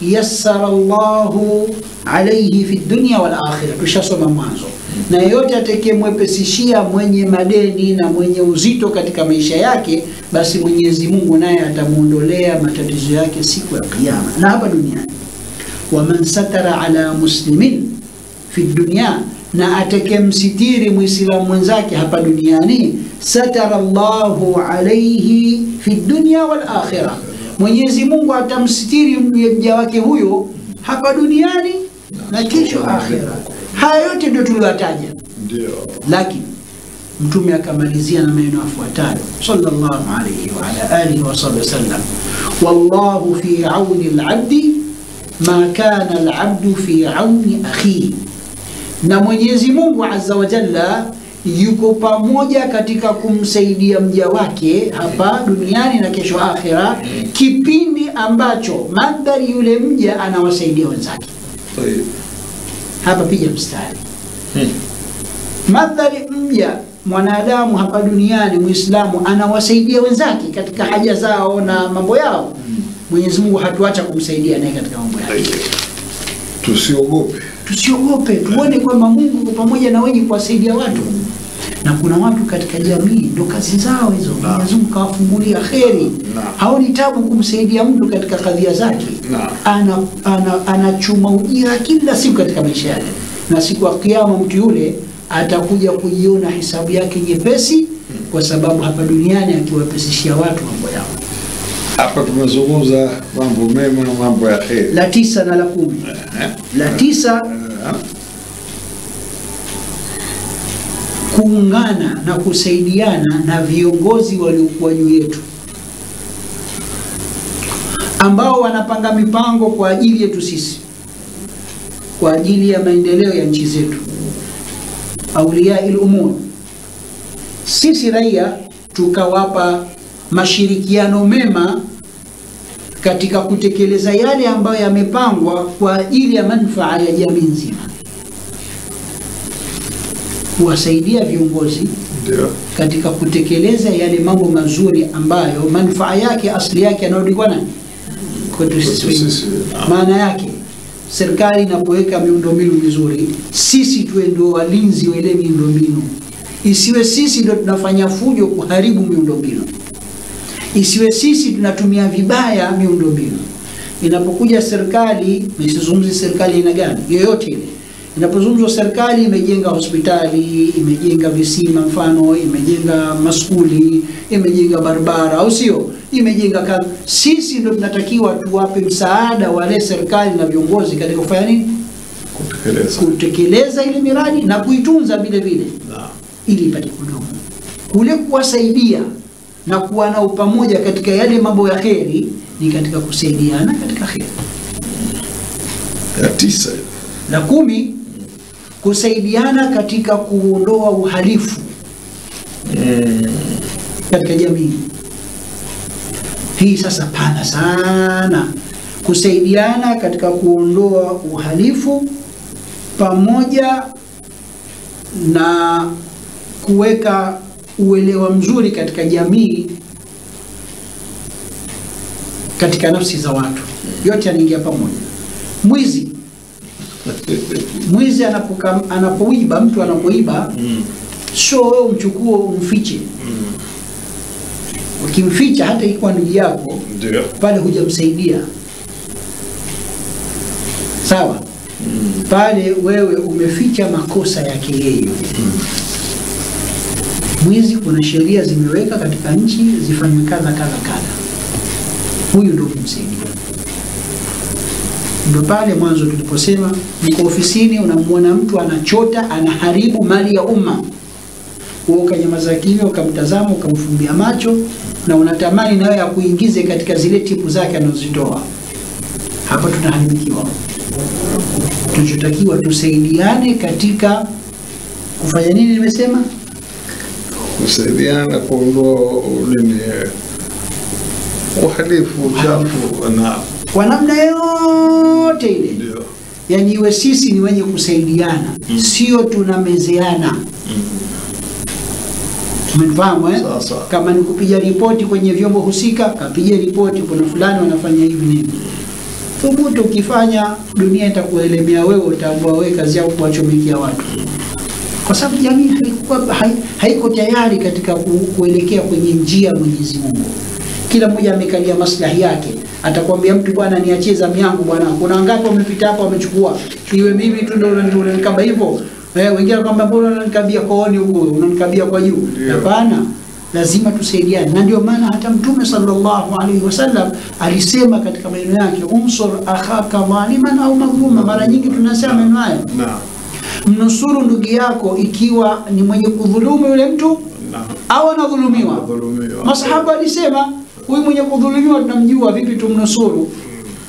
[SPEAKER 3] yassara Allahu alayhi fi dunya wal akhirah. Tushasoma mwanzo. Na yote atakayemwepesishia mwenye madeni na mwenye uzito katika maisha yake, basi Mwenyezi Mungu naye atamuondolea matatizo yake siku ya Kiyama na hapa duniani. Wa man satara ala muslimin fi dunya, na atakayemsitiri muislamu mwenzake hapa duniani, satara Allahu alayhi fi dunya wal akhirah, Mwenyezi Mungu atamsitiri mja wake huyo hapa duniani na kesho akhira. Haya yote ndio tuliyotaja. Ndio. Lakini Mtume akamalizia na maneno yafuatayo sallallahu alayhi wa ala alihi wa sallam, wallahu fi auni al-abdi ma kana al-abdu fi auni akhihi, na Mwenyezi Mungu azza wa jalla yuko pamoja katika kumsaidia mja wake hapa duniani na kesho akhira, kipindi ambacho mandhari yule mja anawasaidia wenzake. Hapa piga mstari. Mandhari mja mwanadamu hapa duniani, Muislamu, anawasaidia wenzake katika haja zao na mambo yao, Mwenyezi Mungu hatuacha kumsaidia naye katika mambo yake. Tusiogope, tuone kwamba Mungu yuko pamoja na wenye kuwasaidia watu. Na kuna watu katika jamii ndo kazi zao hizo. Mwenyezi Mungu kawafungulia kheri. Haoni tabu kumsaidia mtu katika kadhia zake. Anachuma ujira kila siku katika maisha yake. Na siku ya kiyama mtu yule atakuja kujiona hisabu yake nyepesi, kwa sababu hapa duniani akiwapesishia watu mambo yao.
[SPEAKER 2] Hapa tumezungumza mambo mema na mambo ya kheri.
[SPEAKER 3] La 9 na la 10. La 9, kuungana na kusaidiana na viongozi waliokuwa juu yetu, ambao wanapanga mipango kwa ajili yetu sisi, kwa ajili ya maendeleo ya nchi zetu. Auliyaul umur, sisi raia tukawapa mashirikiano mema katika kutekeleza yale ambayo yamepangwa kwa ajili ya manufaa ya jamii nzima. Kuwasaidia viongozi katika kutekeleza yale mambo mazuri ambayo manufaa yake asili yake yanarudi kwa nani? Kwetu sisi. Maana yake serikali inapoweka miundombinu mizuri, sisi tuwe ndio walinzi wa ile miundombinu. Isiwe sisi ndio tunafanya fujo kuharibu miundombinu. Isiwe sisi tunatumia vibaya miundombinu. Inapokuja serikali, msizungumzie serikali ina gani, yoyote ile. Inapozungumzwa serikali imejenga hospitali, imejenga visima mfano, imejenga maskuli, imejenga barabara, au sio? Imejenga sisi ndio tunatakiwa tuwape msaada wale serikali na viongozi katika kufanya nini? Kutekeleza ile miradi na kuitunza vile vile. Ili ipate kudumu. Kule kuwasaidia na kuwa nao pamoja katika yale mambo ya kheri ni katika kusaidiana katika kheri.
[SPEAKER 2] La 9.
[SPEAKER 3] La 10, kusaidiana katika kuondoa uhalifu katika jamii. Hii sasa pana sana. Kusaidiana katika kuondoa uhalifu pamoja na kuweka uelewa mzuri katika jamii, katika nafsi za watu. Yote yanaingia pamoja. Mwizi anapoiba, mtu anapoiba, sio wewe umchukue umfiche. Ukimficha hata ikiwa ndugu yako, pale hujamsaidia. Sawa? Pale wewe umeficha makosa yake yeye. Mwizi, kuna sheria zimeweka katika nchi zifanywe kadha. Huyu ndio kumsaidia. Ndio pale mwanzo tuliposema, mko ofisini unamwona mtu anachota, anaharibu mali ya umma. Wewe ukanyamaza kimya, ukamtazama, ukamfumbia macho, na unatamani nawe ya kuingize katika zile tipu zake anazozitoa. Hapa tunaharibikiwa. Tunachotakiwa tusaidiane katika kufanya nini nimesema?
[SPEAKER 2] Kusaidiana kuondoa uhalifu, uchafu na
[SPEAKER 3] kwa namna yote ile. Yani iwe sisi ni wenye kusaidiana, sio tunamezeana. Umefahamu eh? Kama ni kupiga ripoti kwenye vyombo husika, kapige ripoti, kuna fulani wanafanya hivi nini. Thubutu, ukifanya dunia itakuelemea wewe, utaambua wewe kazi yako kuwachomikia watu. Kwa sababu jamii haiko tayari katika kuelekea kwenye njia ya Mwenyezi Mungu. Kila mmoja amekalia maslahi yake. Atakwambia mtu, bwana niachie zamu yangu bwana. Kuna ngapi wamepita hapo wamechukua? Iwe mimi tu ndio unanikaba hivyo. Wengine kwamba mbona unanikabia kooni huko, unanikabia kwa juu. Hapana. Lazima tusaidiane. Na ndio maana hata Mtume sallallahu alaihi wasallam alisema katika maneno yake, umsur akhaka zaliman au madhluma. Mara nyingi tunasema maneno haya. Mnusuru ndugu yako ikiwa ni mwenye kudhulumu yule mtu au anadhulumiwa. Masahaba alisema huyu mwenye kudhulumiwa tunamjua vipi tumnusuru?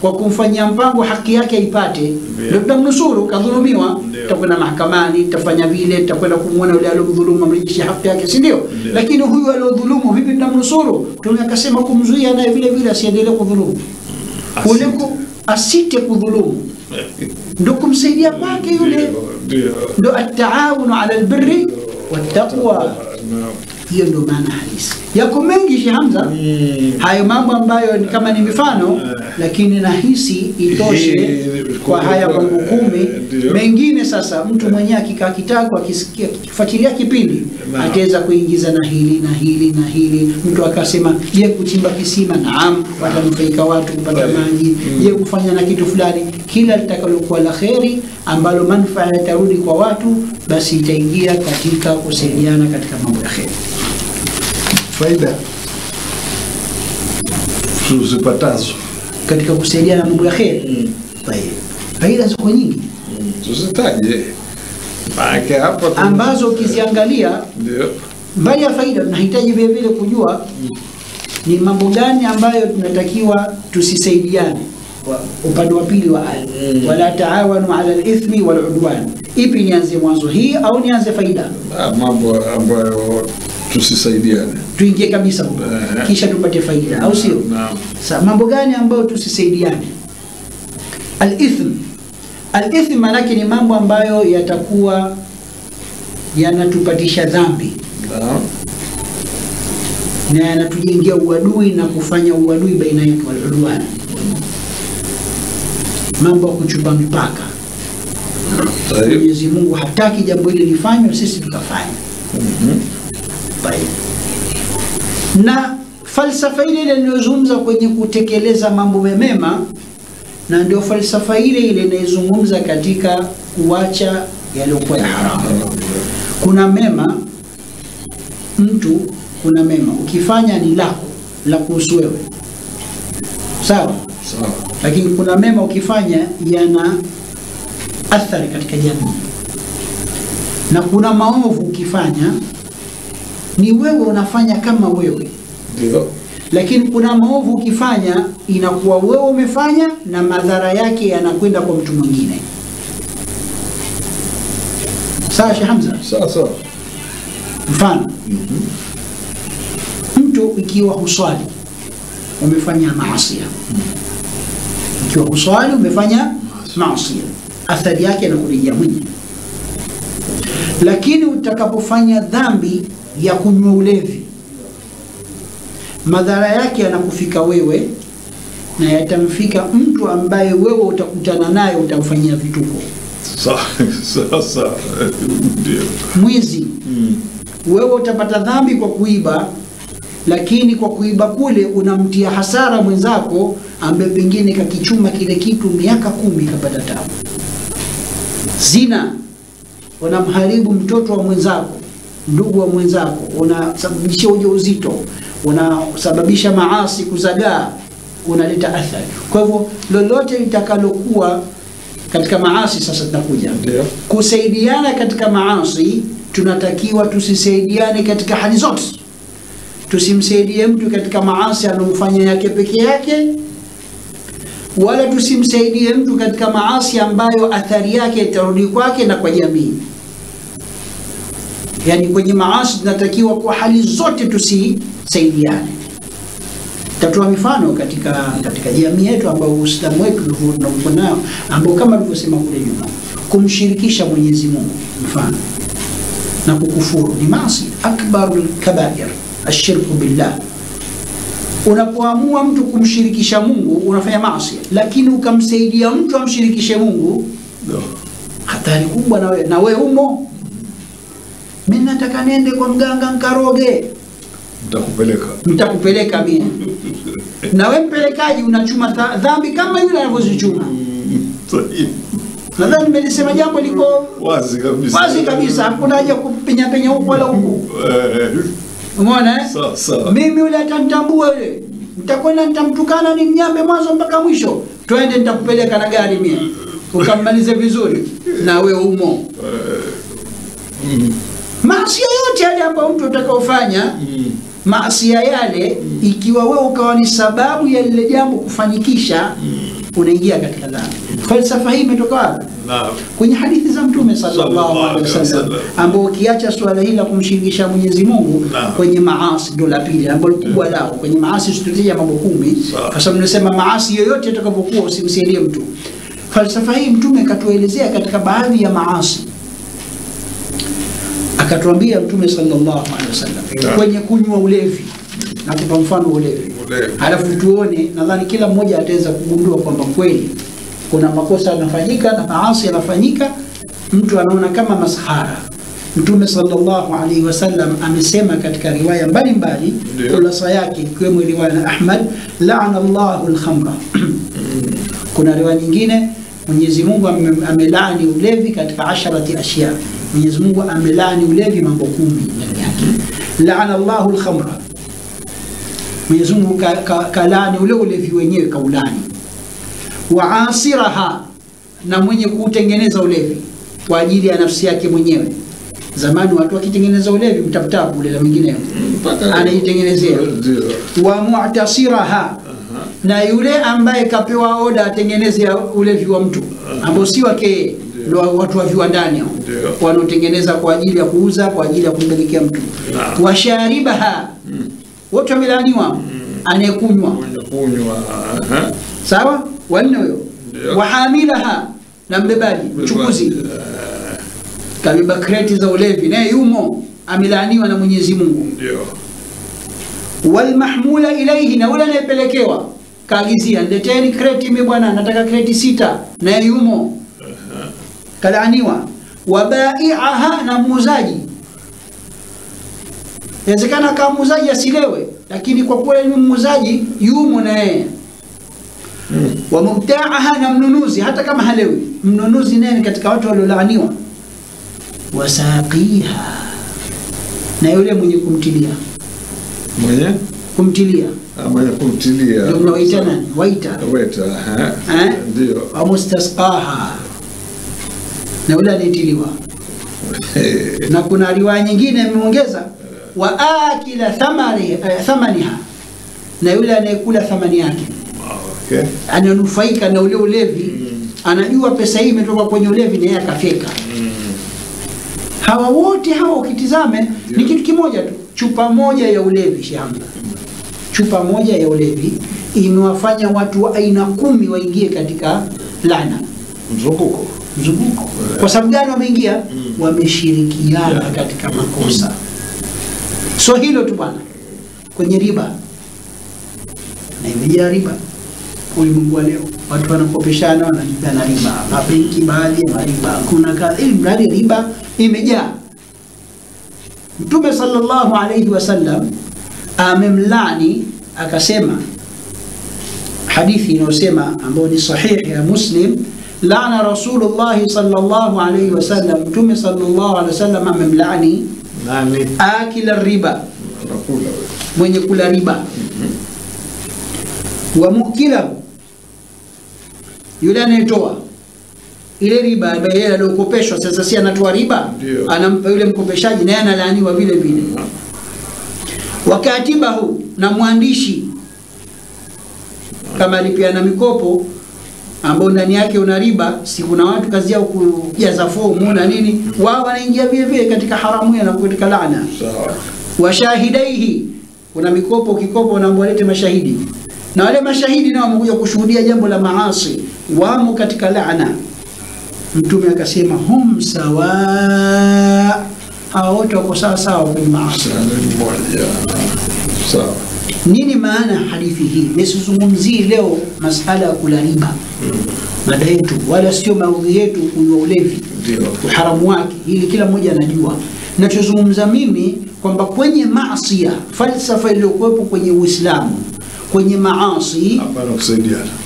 [SPEAKER 3] Kwa kumfanyia mpango haki yake ipate. Ndio tutamnusuru. Kadhulumiwa, tutakwenda mahakamani, tutafanya vile, tutakwenda kumuona yule aliyodhulumu amrejeshie haki yake, si ndio? Lakini huyu aliyodhulumu vipi tutamnusuru? Tunakasema kumzuia naye vile vile asiendelee kudhulumu. Kuliko asite kudhulumu. Ndio kumsaidia kwake yule. Ndio at-taawunu 'ala al-birri wat-taqwa. Hiyo ndio maana halisi. Yako mengi Sheikh Hamza, hayo mambo ambayo ni kama ni mifano, lakini nahisi itoshe kwa haya mambo 10. Mengine sasa mtu mwenyewe akikaa kitako akisikia kifuatilia kipindi ataweza kuingiza na hili na hili na hili. Mtu akasema je, kuchimba kisima, naam, watanufaika watu kupata maji. Je, kufanya na kitu fulani, kila litakalokuwa la kheri ambalo manufaa yatarudi kwa watu, basi itaingia katika kusaidiana katika mambo ya kheri.
[SPEAKER 2] Faida tuzipatazo
[SPEAKER 3] katika kusaidiana mambo ya kheri. Faida ziko nyingi.
[SPEAKER 2] Tuzitaje. Maana hapo
[SPEAKER 3] ambazo ukiziangalia
[SPEAKER 2] ndio
[SPEAKER 3] mbali ya faida, tunahitaji vile vile kujua ni mambo gani ambayo tunatakiwa tusisaidiane. Upande wa pili wa aya, wala taawanu ala al-ithmi wal udwan. Ipi nianze mwanzo, hii au nianze faida?
[SPEAKER 2] Mambo ambayo tusisaidiane,
[SPEAKER 3] tuingie kabisa huko kisha tupate faida, au sio?
[SPEAKER 2] Naam.
[SPEAKER 3] Sasa mambo gani ambayo tusisaidiane? Al-ithm. Al-ithm maana yake ni mambo ambayo yatakuwa yanatupatisha dhambi.
[SPEAKER 2] Naam.
[SPEAKER 3] Na yanatujengea uadui na kufanya uadui baina yetu, wal-udwan. Mambo ya kuchupa mipaka. Mwenyezi Mungu hataki jambo hili lifanywe, sisi tukafanya. Na falsafa ile inayozungumza kwenye kutekeleza mambo mema, na ndio falsafa ile inayozungumza katika kuacha yaliyokuwa ya haramu. Kuna mema kuna mema ukifanya ni lako la kuhusu wewe, sawa? Lakini kuna mema ukifanya yana athari katika jamii, na kuna maovu ukifanya ni wewe unafanya kama wewe,
[SPEAKER 2] ndio.
[SPEAKER 3] Lakini kuna maovu ukifanya inakuwa wewe umefanya na madhara yake yanakwenda kwa mtu mwingine. Sawa Sheikh Hamza?
[SPEAKER 2] Sawa.
[SPEAKER 3] Mfano, mtu ikiwa huswali umefanya maasi. Ikiwa huswali umefanya maasi, athari yake inakurejea mwenyewe. Lakini utakapofanya dhambi ya kunywa ulevi, madhara yake yanakufika wewe na yatamfika mtu ambaye wewe utakutana naye, utamfanyia vituko.
[SPEAKER 2] Sawa. Ndio.
[SPEAKER 3] Mwizi, wewe utapata dhambi kwa kuiba, lakini kwa kuiba kule unamtia hasara mwenzako ambaye pengine kakichuma kile kitu miaka 10 kapata tabu. Zina, unamharibu mtoto wa mwenzako, ndugu wa mwenzako, unasababisha ujauzito, unasababisha maasi kuzagaa, unaleta athari. Kwa hivyo lolote litakalokuwa katika maasi, sasa tunakuja kusaidiana katika maasi. Tunatakiwa tusisaidiane katika hali zote. Tusimsaidie mtu katika maasi anomfanya yake peke yake, wala tusimsaidie mtu katika maasi ambayo athari yake itarudi kwake na kwa jamii. Yani kwenye maasi tunatakiwa kwa hali zote tusisaidiane. Tatoa mifano katika jamii yetu ambao Uislamu wetu unakuwa nao, ambao kama tulivyosema kule nyuma, kumshirikisha Mwenyezi Mungu mfano na kukufuru ni maasi akbarul kabair, ashirku billah. Unapoamua mtu kumshirikisha Mungu unafanya maasi, lakini ukamsaidia mtu amshirikishe Mungu, hatari kubwa na wewe umo. Mimi nataka nende kwa mganga nkaroge, nitakupeleka mimi. Na wewe mpelekaji unachuma dhambi kama yule anavyozichuma. Nadhani nimelisema jambo liko
[SPEAKER 2] wazi
[SPEAKER 3] kabisa. Hakuna haja kupenya huko wala huko. Umeona eh?
[SPEAKER 2] Sawa.
[SPEAKER 3] Mimi yule atanitambua yule. Nitakwenda nitamtukana ni mnyambe mwanzo mpaka mwisho. Twende nitakupeleka na gari mimi. Ukamalize vizuri na wewe umo. Maasi yote yale ambayo mtu utakaofanya, maasi yale ikiwa wewe ukawa ni sababu ya lile jambo kufanikisha, unaingia katika dhambi. Falsafa hii imetoka wapi?
[SPEAKER 2] Naam.
[SPEAKER 3] Kwenye hadithi za Mtume sallallahu alaihi wasallam, ambao ukiacha swala hili la kumshirikisha Mwenyezi Mungu kwenye maasi ndio la pili ambalo kubwa lao. Kwenye maasi tutatia mambo 10, kwa sababu tunasema maasi yoyote yatakapokuwa usimsaidie mtu. Falsafa hii Mtume katuelezea katika baadhi ya maasi, Akatuambia Mtume sallallahu alaihi wasallam kwenye kunywa ulevi, na kupa mfano ulevi. Halafu tuone, nadhani kila mmoja ataweza kugundua kwamba kweli kuna makosa yanafanyika na maasi yanafanyika, mtu anaona kama masahara. Mtume sallallahu alaihi wasallam amesema katika riwaya mbalimbali, kulasa yake ikiwemo riwaya na Ahmad, la'ana Allahu al-khamra. Kuna riwaya nyingine, Mwenyezi Mungu amelaani ulevi katika 10 ashya. Mwenyezi Mungu amelaani ulevi mambo 10 ndani yake. La'ana Allahu al-khamra, Mwenyezi Mungu kalaani ule ulevi wenyewe, kaulani. Wa asiraha, na mwenye kutengeneza ulevi kwa ajili ya nafsi yake mwenyewe. Zamani watu wakitengeneza ulevi mtaptapu ule na mwingine anaitengenezea. Wa mu'tasiraha, na yule ambaye kapewa oda atengeneze ulevi wa mtu ambao si wake, ndio watu wa viwandani hao wanaotengeneza kwa ajili ya kuuza, kwa ajili ya kumpelekea mtu. Wa sharibaha, wote wamelaaniwa. Anayekunywa, sawa, wanne huyo. Wa hamilaha, na mbebaji, mchukuzi, kabeba kreti za ulevi, naye yumo, amelaaniwa na Mwenyezi Mungu. Wal mahmula ilayhi, na ule anayepelekewa, kaagizia, ndeteni kreti mimi bwana, nataka kreti 6, naye yumo, kalaaniwa. Wa bai'aha, na muuzaji, inawezekana kama muuzaji asilewe, lakini kwa kuwa ni muuzaji yumo na yeye. Wa mubta'aha, na mnunuzi, hata kama halewi, mnunuzi naye katika watu waliolaaniwa. Wa saqiha, na yule mwenye kumtilia, mwenye kumtilia ndio mnaoita nani? Waita. Ndio. Wa mustasqaha, na yule anayetiliwa. Na kuna riwaya nyingine imeongeza wa akila thamaniha, na yule anayekula thamani yake. Ananufaika na ule ulevi, anajua pesa hii imetoka kwenye ulevi, na yeye akafeka. Hawa wote hawa ukitizame ni kitu kimoja tu, chupa moja ya ulevi. Shamba, chupa moja ya ulevi imewafanya watu wa aina 10 waingie katika laana, mzunguko. Kwa sababu gani wameingia? Wameshirikiana katika makosa. So hilo tu bwana, kwenye riba, na imejaa riba ulimwengu leo. Watu wanakopeshana, wanalipana riba, mabenki baadhi ya riba, kuna mradi riba imejaa. Mtume sallallahu alayhi wasallam amemlani, akasema, hadithi inayosema ambayo ni sahihi ya Muslim, laana Rasulullah sallallahu alayhi wasallam, Mtume sallallahu alayhi wasallam amemlani nani? Akila riba, mwenye kula riba. Wa mukila, yule anayetoa ile riba ambaye yeye aliyokopeshwa, sasa si anatoa riba, anampa yule mkopeshaji, naye analaaniwa vile vile. Wakatibahu, na mwandishi, kama alipiana mikopo ambao ndani yake una riba, si kuna watu kazi yao kujaza fomu na nini, wao wanaingia vile vile katika haramu na katika laana. Washahidaihi, kuna mikopo ukikopa unaambiwa lete mashahidi, na wale mashahidi nao wamekuja kushuhudia jambo la maasi, wamo katika laana. Mtume akasema hum sawa, hao wote wako sawa sawa kwenye maasi. Sawa. Nini maana hadithi hii? Nisizungumzie leo masala ya kula riba, mada yetu, wala sio maudhui yetu kunywa ulevi, uharamu wake, ili kila mmoja anajua. Ninachozungumza mimi kwamba kwenye maasi, falsafa iliyokuwepo kwenye Uislamu, kwenye maasi,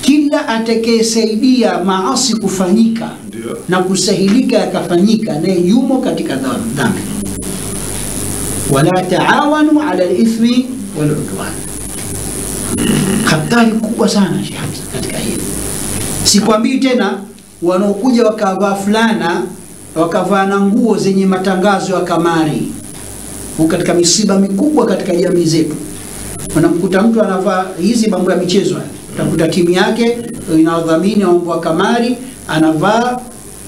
[SPEAKER 3] kila atakayesaidia maasi kufanyika na kusahilika yakafanyika, naye yumo katika dhambi. Wala taawanu ala al-ithmi wal udwan. Hatari kubwa sana katika hili. Sikwambii tena wanaokuja wakavaa fulana, wakavaa na nguo zenye matangazo ya kamari. Katika misiba mikubwa katika jamii zetu, unamkuta mtu anavaa hizi mambo ya michezo, utakuta timu yake inaodhamini mambo ya kamari, anavaa,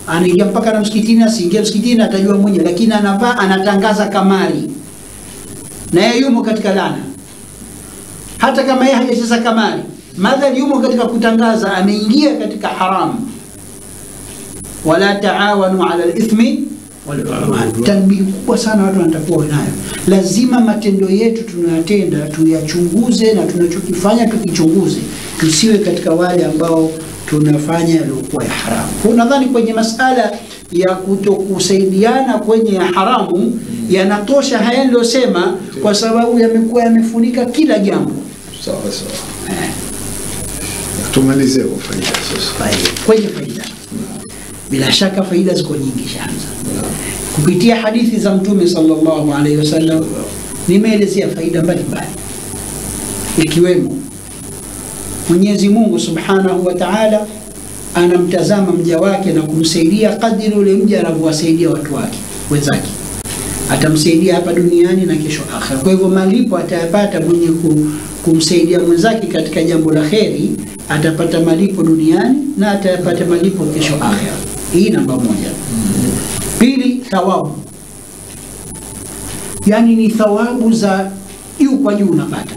[SPEAKER 3] anaingia mpaka na msikitini, asiingie msikitini atajua mwenyewe, lakini anavaa, anatangaza kamari, na yeye yumo katika laana. Hata kama yeye hajacheza kamari, madhali yumo katika kutangaza, ameingia katika haramu. Wala taawanu ala al-ithmi Tanbihi kubwa sana watu wanatakiwa nayo. Lazima matendo yetu tunayotenda tuyachunguze, na tunachokifanya tukichunguze, tusiwe katika wale ambao tunafanya yaliokuwa ya haramu. Kwa nadhani kwenye masala ya kutokusaidiana kwenye ya haramu yanatosha haya niliyosema, kwa sababu yamekuwa yamefunika kila jambo.
[SPEAKER 2] Sawa sawa. Tumalize kwa faida sasa.
[SPEAKER 3] Kwenye faida, bila shaka faida ziko nyingi sana. Kupitia hadithi za Mtume sallallahu alaihi wasallam nimeelezea faida mbalimbali, ikiwemo Mwenyezi Mungu Subhanahu wa Ta'ala anamtazama mja wake na kumsaidia kadiri ule mja anavyowasaidia watu wake wenzake. Atamsaidia hapa duniani na kesho akhera. Kwa hivyo malipo atayapata mwenye kumsaidia mwenzake katika jambo la kheri, atapata malipo duniani na atayapata malipo kesho akhera. Hii namba moja. Pili, thawabu. Yani ni thawabu za juu kwa juu unapata.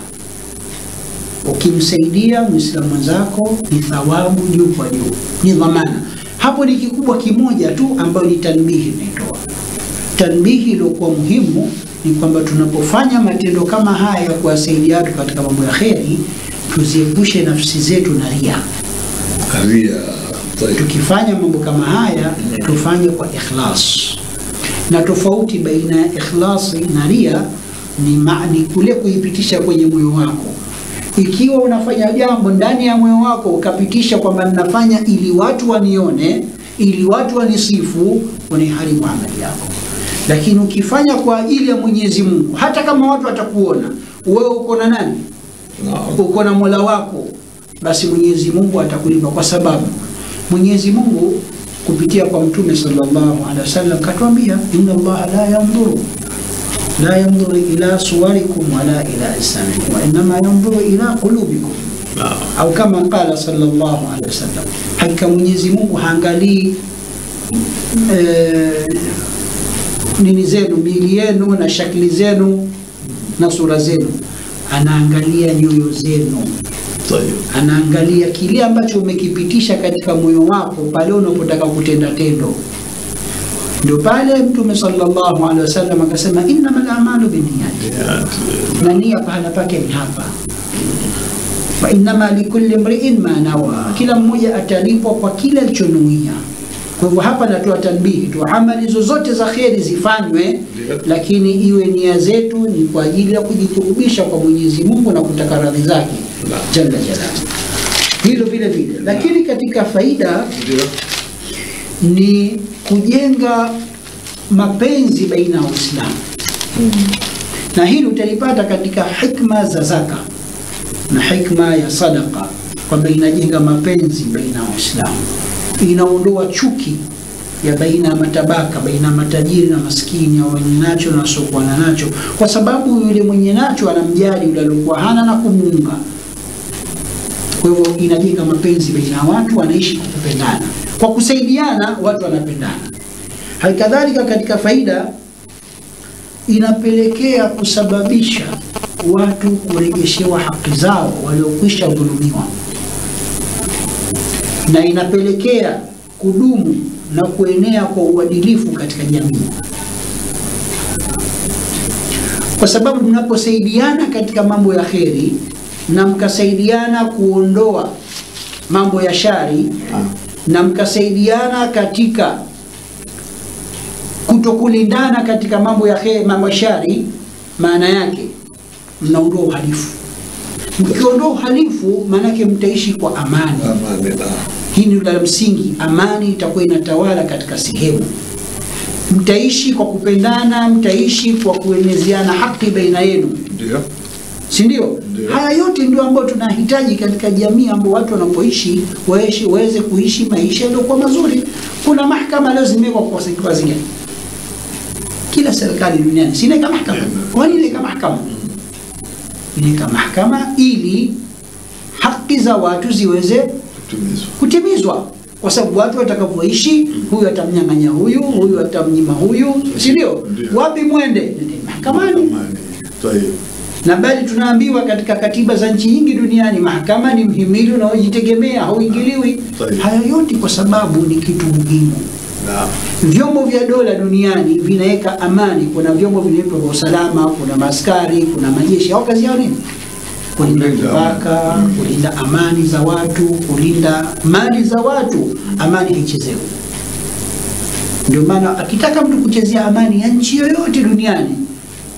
[SPEAKER 3] Ukimsaidia Muislamu mwenzako ni thawabu juu kwa juu. Ni dhamana. Hapo ni kikubwa kimoja tu ambayo ni tanbihi inaitoa. Tanbihi iliyokuwa muhimu ni kwamba tunapofanya matendo kama haya ya kuwasaidia watu katika mambo ya kheri, tuziepushe nafsi zetu na ria. Tukifanya mambo kama haya tufanye kwa ikhlas. Na tofauti baina ya ikhlasi na ria ni kule kuipitisha kwenye moyo wako. Ikiwa unafanya jambo ndani ya moyo wako ukapitisha kwamba ninafanya ili watu wanione, ili watu wanisifu, unaharibu amali yako. Lakini ukifanya kwa ajili ya Mwenyezi Mungu, hata kama watu watakuona, wewe uko na nani? Uko na Mola wako, basi Mwenyezi Mungu atakulipa, kwa sababu Mwenyezi Mungu kupitia kwa Mtume sallallahu alaihi wasallam katuambia, inna Allah la yanzuru ila suwarikum wala ila ajsamikum wa inma yanzuru ila qulubikum. Au kama qala sallallahu alaihi wasallam, hakika Mwenyezi Mungu haangalii nini zenu, miili yenu na shakli zenu na sura zenu, anaangalia nyoyo zenu. Anaangalia kile ambacho umekipitisha katika moyo wako pale unapotaka kutenda tendo. Ndio pale Mtume sallallahu alaihi wasallam akasema, innamal a'malu binniyat. Na nia pahala pake ni hapa. Fa innama likulli imri'in ma nawa. Kila mmoja atalipwa kwa kile alichonuia. Kwa hivyo hapa natoa tanbihi tu, amali zozote za kheri zifanywe, lakini iwe nia zetu ni kwa ajili ya kujikurubisha kwa Mwenyezi Mungu na kutaka radhi zake jalla jalaluhu. Hilo vile vile. Lakini katika faida ni kujenga mapenzi baina ya Waislamu. Na hili utalipata katika hikma za zaka na hikma ya sadaqa, kwamba inajenga mapenzi baina ya Waislamu. Inaondoa chuki ya baina ya matabaka, baina ya matajiri na maskini, au wenye nacho na wasiokuwa na nacho, kwa sababu yule mwenye nacho anamjali yule aliyokuwa hana na kumuunga. Kwa hivyo inajenga mapenzi baina ya watu, wanaishi kwa kupendana. Kwa kusaidiana watu wanapendana. Halikadhalika katika faida inapelekea kusababisha watu kurejeshewa haki zao waliokwisha dhulumiwa. Na inapelekea kudumu na kuenea kwa uadilifu katika jamii. Kwa sababu mnaposaidiana katika mambo ya kheri na mkasaidiana kuondoa mambo ya shari, na mkasaidiana katika kutokulindana katika mambo ya kheri, mambo ya shari, maana yake mnaondoa uhalifu. Mkiondoa uhalifu, maana yake mtaishi kwa amani. Hii ni la msingi, amani itakuwa inatawala katika sehemu. Mtaishi kwa kupendana, mtaishi kwa kuenezeana haki baina yenu.
[SPEAKER 2] Ndio.
[SPEAKER 3] Si ndio? Haya yote ndio ambayo tunahitaji katika jamii ambapo watu wanapoishi waweze kuishi maisha yaliyokuwa mazuri. Kuna mahakama leo zimewekwa kwa zingine. Kila serikali duniani sina kama mahakama. Kwa nini kama mahakama? Ni kama mahakama ili haki za watu ziweze kutimizwa. Kwa sababu watu watakapoishi, huyu atamnyang'anya huyu, huyu atamnyima huyu, si ndio? Wapi mwende? Mahakamani. Na bali tunaambiwa katika katiba za nchi nyingi duniani mahakama ni mhimili unaojitegemea, hauingiliwi. Haya yote kwa sababu ni kitu muhimu. Vyombo vya dola duniani vinaweka amani. Kuna vyombo vinaitwa vya usalama, kuna maaskari, kuna majeshi. Hao kazi yao nini? Kulinda mipaka, kulinda amani za watu, kulinda mali za watu. Amani haichezewi. Ndio maana akitaka mtu kuchezea amani ya nchi yoyote duniani,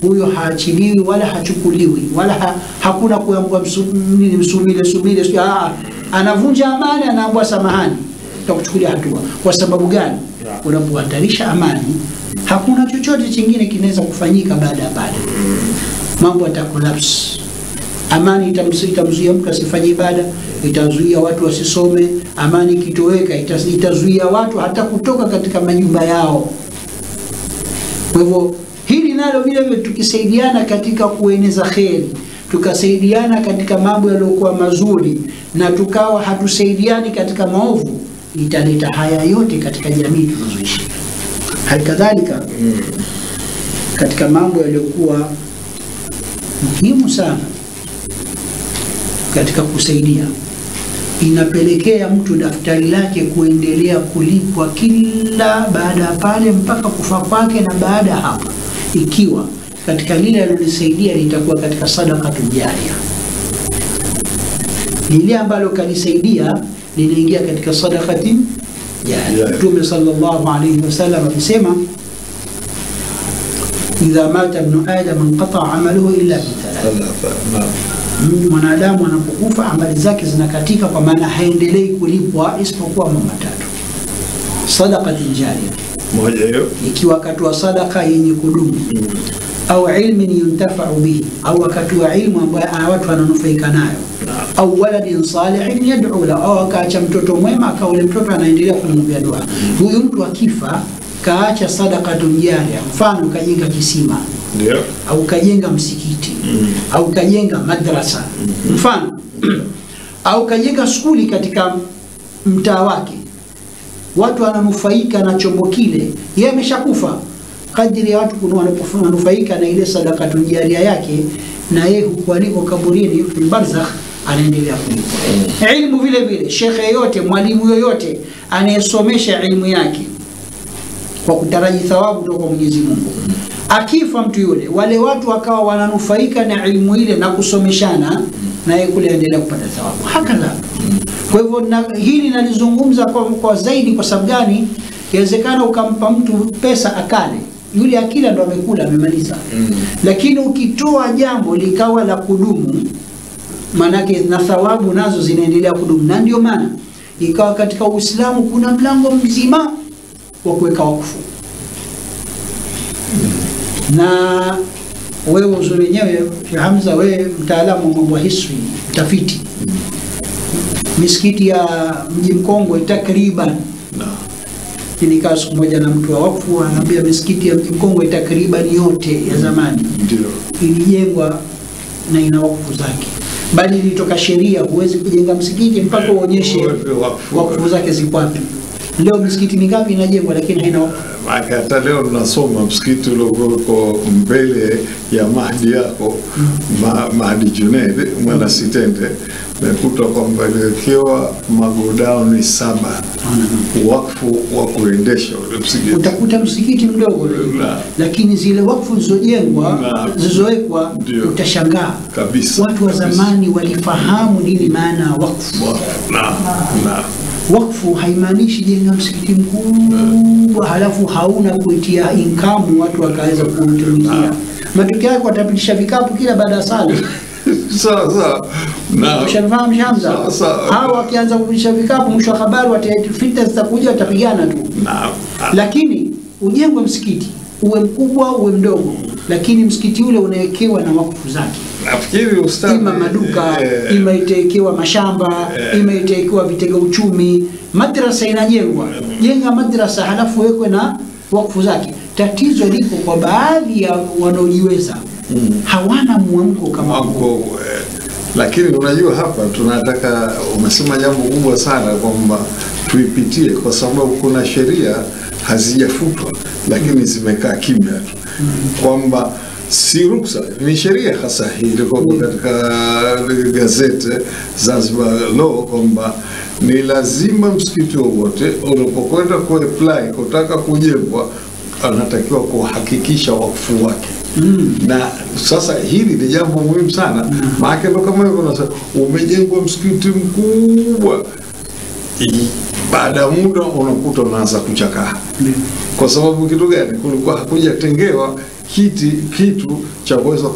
[SPEAKER 3] huyo haachiliwi wala hachukuliwi wala hakuna kuambwa msumile. Anavunja amani, anaambwa samahani, tutakuchukulia hatua. Kwa sababu gani? Unapohatarisha amani, hakuna chochote kingine kinaweza kufanyika baada ya pale. Mambo yatakolapse. Amani itamzuia mtu asifanye ibada, itazuia watu wasisome. Amani ikitoweka itazuia watu hata kutoka katika majumba yao. Kwa hivyo hili nalo vile vile tukisaidiana katika kueneza kheri, tukasaidiana katika mambo yaliyokuwa mazuri, na tukawa hatusaidiani katika maovu, italeta haya yote katika jamii tunazoishi. Halikadhalika katika mambo yaliyokuwa muhimu sana katika kusaidia, inapelekea mtu daftari lake kuendelea kulipwa kila baada ya pale mpaka kufa kwake, na baada ya hapo ikiwa katika lile alilolisaidia litakuwa katika sadaka jaria, lile ambalo kalisaidia linaingia katika sadaka jaria. Mtume sallallahu alayhi wasallam alisema, idha mata ibn adam inqata amaluhu illa bi thalath. Mwanadamu anapokufa amali zake zinakatika, kwa maana haendelei kulipwa isipokuwa mambo matatu. Sadaqa jaria, moja hiyo, ikiwa akatoa sadaka yenye kudumu, au ilmin yuntafa'u bihi, au akatoa ilmu ambayo watu wananufaika nayo, au waladin salihin yad'u lahu, au akaacha mtoto mwema akawa ule mtoto anaendelea kumwombea dua. Huyu mtu akifa kaacha sadaqa jaria, mfano kajenga kisima, ndio, au kajenga msikiti, au kajenga madrasa, mfano au kajenga skuli katika mtaa wake, watu wananufaika na chombo kile, yeye ameshakufa. Kadiri ya watu wananufaika na ile sadaka jaria yake, na yeye hukualiko kaburini fil barzakh anaendelea kulipwa. Ilmu vile vile, shekhe yote, mwalimu yoyote anayesomesha ilmu yake kwa kutaraji thawabu kutoka kwa Mwenyezi Mungu, akifa mtu yule, wale watu wakawa wananufaika na ilmu ile na kusomeshana, na yeye kule endelea kupata thawabu hakala. Kwa hivyo hili nalizungumza kwa zaidi. Kwa sababu gani? Inawezekana ukampa mtu pesa akale, yule akila ndo amekula amemaliza. Lakini ukitoa jambo likawa la kudumu, manake na thawabu nazo zinaendelea kudumu. Na ndio maana ikawa katika Uislamu kuna mlango mzima wa kuweka wakfu. Na wewe uzuri wenyewe Hamza, wewe mtaalamu wa mambo ya history, mtafiti, misikiti ya Mji Mkongwe takriban, nilikaa siku moja na mtu wa wakfu anambia misikiti ya Mji Mkongwe takriban yote ya zamani ndio ilijengwa na ina wakfu zake, bali ilitoka sheria huwezi kujenga msikiti mpaka uonyeshe wakfu zake ziko wapi. Leo misikiti mingapi inajengwa lakini haina wakfu?
[SPEAKER 2] Hata leo tunasoma msikiti ulioko mbele ya Mahdi yako, Mahdi Junaid mwana Sitende, mekuta kwamba iliwekewa magodauni 7 wakfu wa kuendesha ule msikiti. Utakuta
[SPEAKER 3] msikiti mdogo lakini zile wakfu zilizowekwa utashangaa
[SPEAKER 2] kabisa.
[SPEAKER 3] Watu wa zamani walifahamu nini maana wakfu. Wakfu haimaanishi jenga msikiti mkubwa halafu hauna kuitia income watu wakaweza kuutumikia. Matokeo yake watapitisha vikapu kila baada ya sala.
[SPEAKER 2] Sawa.
[SPEAKER 3] Ushafahamu Hamza? Hao wakianza kupitisha vikapu, mwisho wa habari watafita zitakuja, watapigana tu. Lakini ujengwe msikiti uwe mkubwa uwe mdogo, lakini msikiti ule unawekewa na wakfu zake.
[SPEAKER 2] Nafikiri ustadi,
[SPEAKER 3] ima maduka, ima itawekewa mashamba, ima itawekewa vitega uchumi. Madrasa inajengwa, jenga madrasa halafu wekwe na wakfu zake. Tatizo liko kwa baadhi ya wanaojiweza, hawana muamko kama huo.
[SPEAKER 2] Lakini unajua hapa tunataka, umesema jambo kubwa sana kwamba tuipitie, kwa sababu kuna sheria hazijafutwa lakini zimekaa kimya tu, kwamba si ruksa, ni sheria hasa hii ilikuwa katika gazeti Zanzibar Law, kwamba ni lazima msikiti wowote unapokwenda kuapply kutaka kujengwa anatakiwa kuhakikisha wakfu wake. Na sasa hili ni jambo muhimu sana. Maana ndo kama hivyo nasema umejengwa msikiti mkubwa, baada ya muda unakuta unaanza kuchakaa. Kwa sababu kitu gani? Kulikuwa hakujatengewa kitu cha kuweza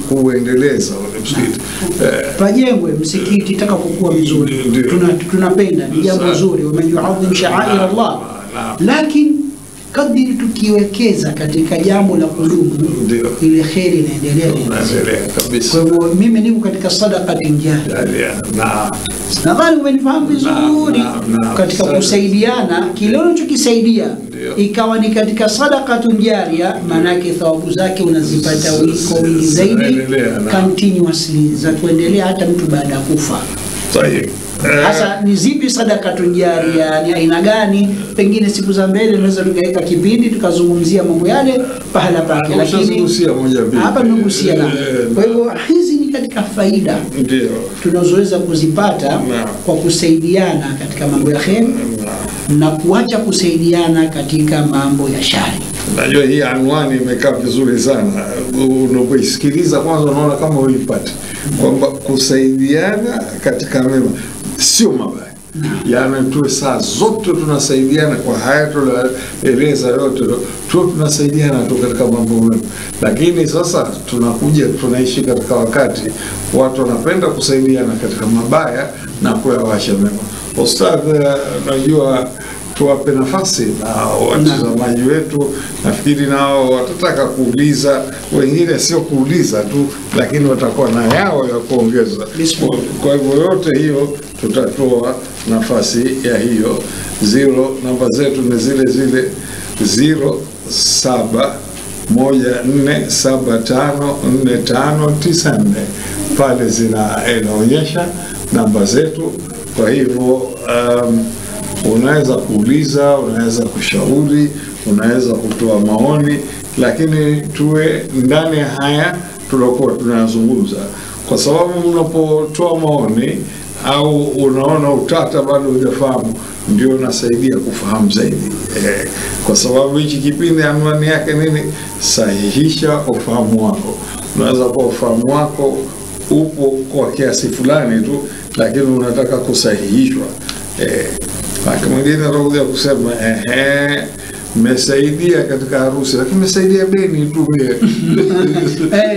[SPEAKER 2] kuendeleza ule msikiti.
[SPEAKER 3] Pajengwe msikiti taka kukua mzuri. Tunapenda ni jambo zuri, wamejuadhim sha'air Allah. Lakini kadiri tukiwekeza katika jambo la kudumu, ile kheri inaendelea
[SPEAKER 2] kabisa.
[SPEAKER 3] Kwa hivyo mimi niko katika sadaqa jariya. Nadhani umenifahamu vizuri. Katika kusaidiana, kile unachokisaidia ikawa ni katika sadaqa jariya, maana yake thawabu zake unazipata kwa wingi zaidi, continuously za kuendelea hata mtu baada ya kufa. Hasa ni zipi sadaka jariya, ni aina gani? Pengine siku za mbele tunaweza tukaweka kipindi tukazungumzia mambo yale pahala pake, lakini hapa tunagusia na. Kwa hivyo hizi ni katika faida tunazoweza kuzipata kwa kusaidiana katika mambo ya kheri na kuacha kusaidiana katika mambo ya shari.
[SPEAKER 2] Najua hii anwani imekaa vizuri sana. Unapoisikiliza kwanza unaona kama ulipata kwamba kusaidiana katika mema sio mabaya. Yaani tuwe saa zote tunasaidiana kwa haya tunaeleza yote, tuwe tunasaidiana tu katika mambo mema. Lakini sasa tunaishi katika wakati watu wanapenda kusaidiana katika mabaya na kuyawasha mema. Ustadh, najua tuwape nafasi na watazamaji wetu, nafikiri nao watataka kuuliza, wengine sio kuuliza tu, lakini watakuwa na yao ya kuongeza. Kwa hivyo yote hiyo tutatoa nafasi ya hiyo. Namba zetu ni zile 0714754594 pale inaonyesha namba zetu. Kwa hivyo unaweza kuuliza, unaweza kushauri, unaweza kutoa maoni, lakini tuwe ndani ya haya tulokuwa tunazungumza, kwa sababu unapotoa maoni au unaona utata bado hujafahamu, ndio unasaidia kufahamu zaidi. Kwa sababu hichi kipindi anwani yake nini? Sahihisha ufahamu wako. Unaweza kwa ufahamu wako upo kwa kiasi fulani tu, lakini unataka kusahihishwa. Wakati mwingine anakuja kusema mmesaidia katika harusi, lakini mmesaidia beni tu.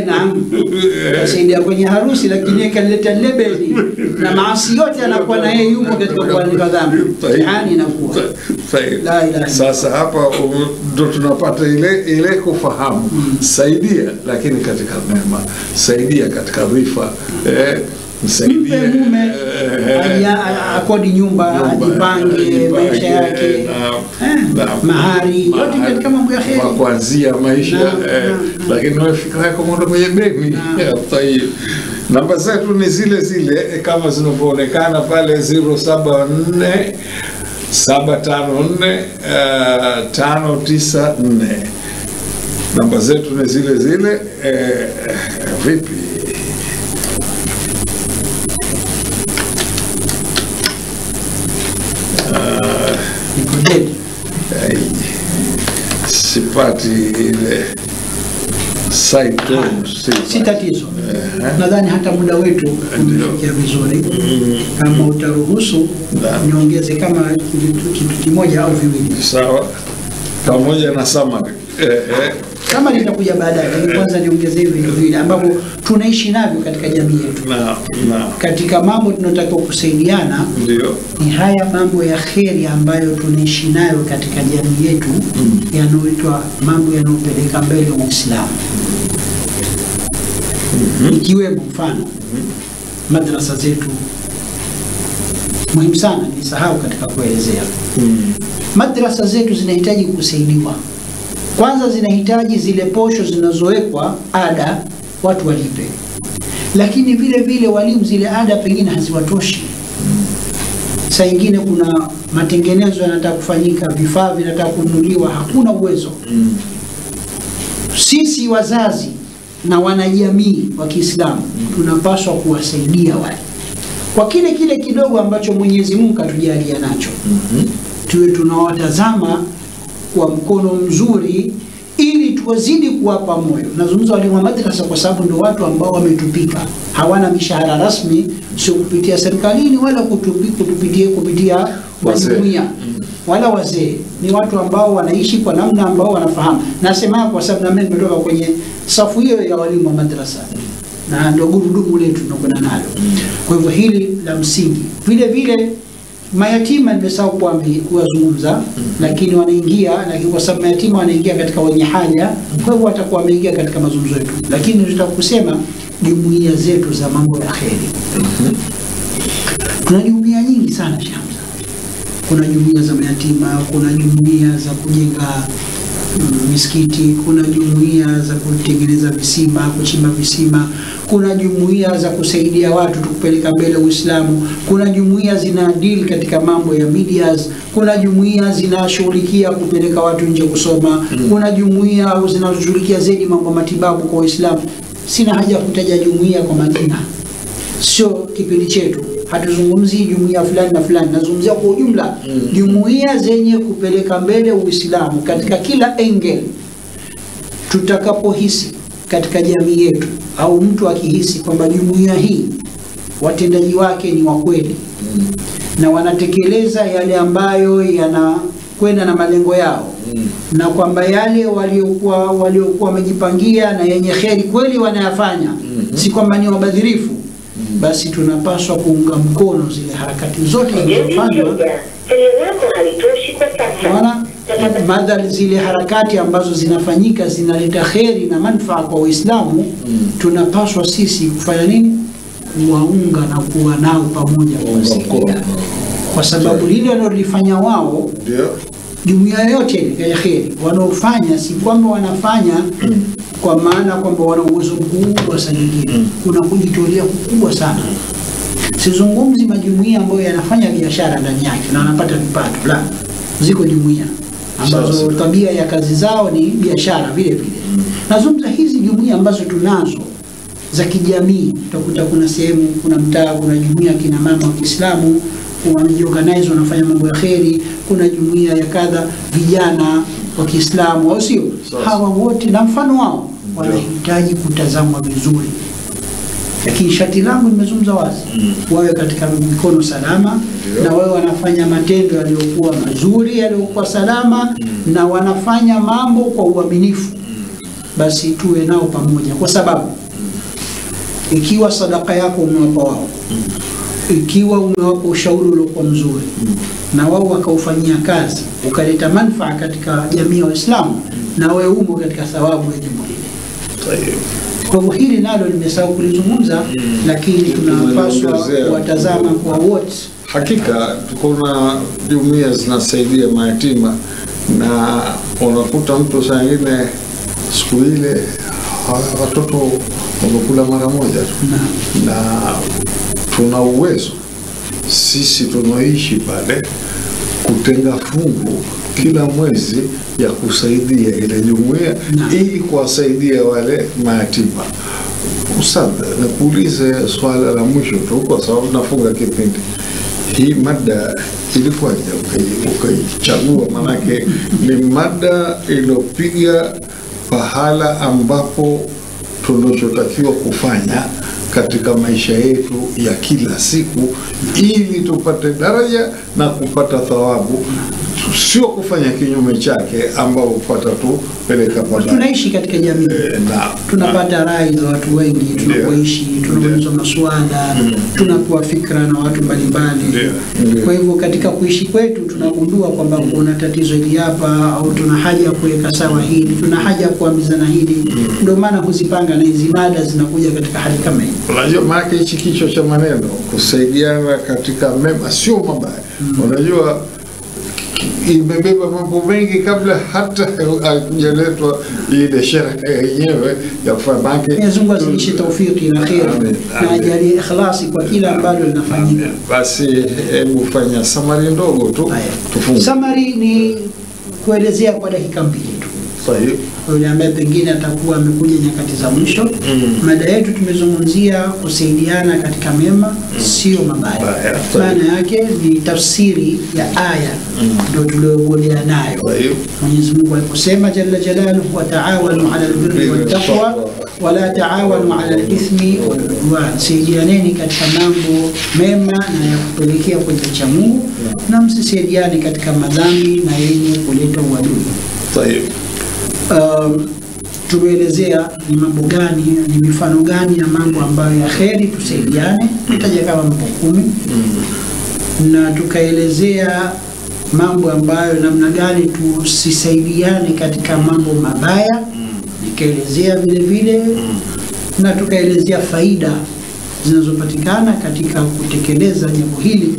[SPEAKER 3] Naam. Mmesaidia kwenye harusi, lakini kaleta lebeni na maasi yote anakuwa na yeye yumo katika kuandika dhambi. Yani inakuwa.
[SPEAKER 2] Sasa hapa ndo tunapata ile kufahamu. Saidia lakini katika mema, saidia katika rifa.
[SPEAKER 3] Mpe mume akodi nyumba, ajipange maisha yake, mahari yote katika mambo ya kheri,
[SPEAKER 2] kuanzia maisha. Lakini wewe fikra yako mbona kwenye begi? Namba zetu ni zile kama zinavyoonekana pale 074 754 594. Namba zetu ni zile. Vipi? Sipati ile
[SPEAKER 3] si tatizo. Nadhani hata muda wetu umefikia vizuri. Kama utaruhusu niongeze kama kitu kimoja au viwili.
[SPEAKER 2] Sawa. Pamoja na summary.
[SPEAKER 3] Kama nitakuja baadaye, lakini kwanza niongezee vitu vile ambavyo tunaishi navyo katika jamii yetu. Katika mambo tunatakiwa kusaidiana, ni haya mambo ya kheri ambayo tunaishi nayo katika jamii yetu, yanayoitwa mambo yanayopeleka mbele Uislamu. Ikiwemo mfano madrasa zetu. Muhimu sana nisahau katika kuelezea. Madrasa zetu zinahitaji kusaidiwa. Kwanza zinahitaji zile posho zinazowekwa ada watu walipe. Lakini vile walimu zile ada pengine haziwatoshi. Saa nyingine kuna matengenezo yanataka kufanyika, vifaa vinataka kununuliwa, hakuna uwezo. Sisi wazazi na wanajamii wa Kiislamu tunapaswa kuwasaidia wale. kwa kile kidogo ambacho Mwenyezi Mungu katujalia nacho. Tuwe tunawatazama kwa mkono mzuri ili tuwazidi kuwapa moyo. Nazungumza walimu wa madrasa kwa sababu ndio watu ambao wametupika, hawana mishahara rasmi, sio kupitia serikalini wala kupitia jumuiya wala wazee. Ni watu ambao wanaishi kwa namna ambao wanafahamu. Nasema kwa sababu na mimi nimetoka kwenye safu hiyo ya walimu wa madrasa na ndio gurudumu letu tunakwenda nalo. Kwa hivyo hili la msingi. Vile vile mayatima nimesahau kuwazungumza, lakini wanaingia, lakini kwa sababu mayatima wanaingia katika wenye haja, kwa hivyo watakuwa wameingia katika mazungumzo yetu. Lakini tunataka kusema jumuiya zetu za mambo ya kheri. Tuna jumuiya nyingi sana Shamsa. Kuna jumuiya za mayatima, kuna jumuiya za kujenga misikiti, kuna jumuiya za kutengeneza visima, kuchimba visima, kuna jumuiya za kusaidia watu tukupeleka mbele Uislamu, kuna jumuiya zinadili katika mambo ya medias, kuna jumuiya zinashughulikia kupeleka watu nje kusoma, kuna jumuiya zinashughulikia zaidi mambo matibabu kwa Uislamu. Sina haja kutaja jumuiya kwa majina, sio kipindi chetu. Hatuzungumzi jumuiya fulani na fulani, nazungumzia kwa ujumla jumuiya zenye kupeleka mbele Uislamu katika kila angle. Tutakapohisi katika jamii yetu au mtu akihisi kwamba jumuiya hii watendaji wake ni wa kweli na wanatekeleza yale ambayo yanakwenda na malengo yao, na kwamba yale waliokuwa wamejipangia na yenye kheri kweli wanayafanya, si kwamba ni wabadhirifu, basi tunapaswa kuunga mkono zile harakati zote zinazofanywa. Madhali zile harakati ambazo zinafanyika zinaleta kheri na manufaa kwa Uislamu, tunapaswa sisi kufanya nini? Kuwaunga na kuwa nao pamoja kuwasaidia. Kwa sababu lile wanalofanya wao, jumuiya yote ya kheri wanaofanya, si kwamba wanafanya kwa maana kwamba wana uwezo mkubwa sana nyingine. Kuna kujitolea kukubwa sana. Sizungumzi majumuiya ambayo yanafanya biashara ndani yake na wanapata vipato. La, ziko jumuiya ambazo tabia ya kazi zao ni biashara vile vile. Nazungumza hizi jumuiya ambazo tunazo za kijamii. Utakuta kuna sehemu, kuna mtaa, kuna jumuiya kina mama wa Kiislamu wanajiorganize, wanafanya mambo ya kheri. Kuna jumuiya ya kadha vijana wa Kiislamu, au sio? Hawa wote na mfano wao wanahitaji kutazamwa vizuri. Lakini shati langu nimezungumza wazi, wawe katika mikono salama, na wawe wanafanya matendo yaliyokuwa mazuri, yaliyokuwa salama, na wanafanya mambo kwa uaminifu. Basi tuwe nao pamoja, kwa sababu ikiwa sadaka yako umewapa wao, ikiwa umewapa ushauri uliokuwa mzuri, na wao wakaufanyia kazi, ukaleta manufaa katika jamii ya Uislamu, na wewe umo katika thawabu ya jambo hili. Kwa hivyo hili nalo nimesahau kulizungumza, lakini tunapaswa kuwatazama kwa wote.
[SPEAKER 2] Hakika kuna jumuiya zinasaidia mayatima, na unakuta mtu saa nyingine siku ile watoto wamekula mara moja tu, na tuna uwezo sisi tunaishi pale kutenga fungu kila mwezi ya kusaidia ile jumuiya ili kuwasaidia wale mayatima. Ustadh, nakuulize swala la mwisho tu kwa sababu nafunga kipindi. Hii mada ilikuwaje ukaichagua? Manake ni mada iliyopiga pahala ambapo tunachotakiwa kufanya katika maisha yetu ya kila siku ili tupate daraja na kupata thawabu, sio kufanya kinyume chake ambao upata tu peleka pale. Tunaishi katika jamii, tunapata rai za watu wengi, tunapoishi, tunauliza maswala, tunapewa fikra na watu mbalimbali. Kwa hivyo katika kuishi kwetu tunagundua kwamba kuna tatizo hili hapa, au tuna haja ya kuweka sawa hili, tuna haja ya kuambizana hili. Ndio maana huzipanga na hizi mada zinakuja katika hali kama hii. Unajua maana hichi kichwa cha maneno kusaidiana katika mema sio mabaya. Unajua imebeba mambo mengi kabla hata hajaletwa ile sherehe yenyewe ya kufanya. Mwenyezi Mungu azidishe taufiki na kheri na ajalie ikhlasi kwa kila ambalo linafanyika. Basi hebu fanya summary ndogo tu tufunge. Summary ni kuelezea kwa dakika mbili tu. Sahihi.
[SPEAKER 3] Yule ambaye pengine atakuwa amekuja nyakati za mwisho. Mada yetu tumezungumzia kusaidiana katika mema, sio mabaya. Maana yake ni tafsiri ya aya ndio tuliyogolea nayo. Mwenyezi Mungu aliposema jalla jalaluhu, wa ta'awanu 'ala al-birri wat-taqwa wa la ta'awanu 'ala al-ithmi wal-'udwan, saidianeni katika mambo mema na ya kupelekea kwenye cha Mungu, na msisaidiane katika madhambi na yenye kuleta uadui.
[SPEAKER 2] Sahihi.
[SPEAKER 3] Tumeelezea ni mambo gani, ni mifano gani ya mambo ambayo ya kheri tusaidiane, tutaja kama mambo 10. Na tukaelezea mambo ambayo namna gani tusisaidiane katika mambo mabaya, nikaelezea vile vile, na tukaelezea faida zinazopatikana katika kutekeleza jambo hili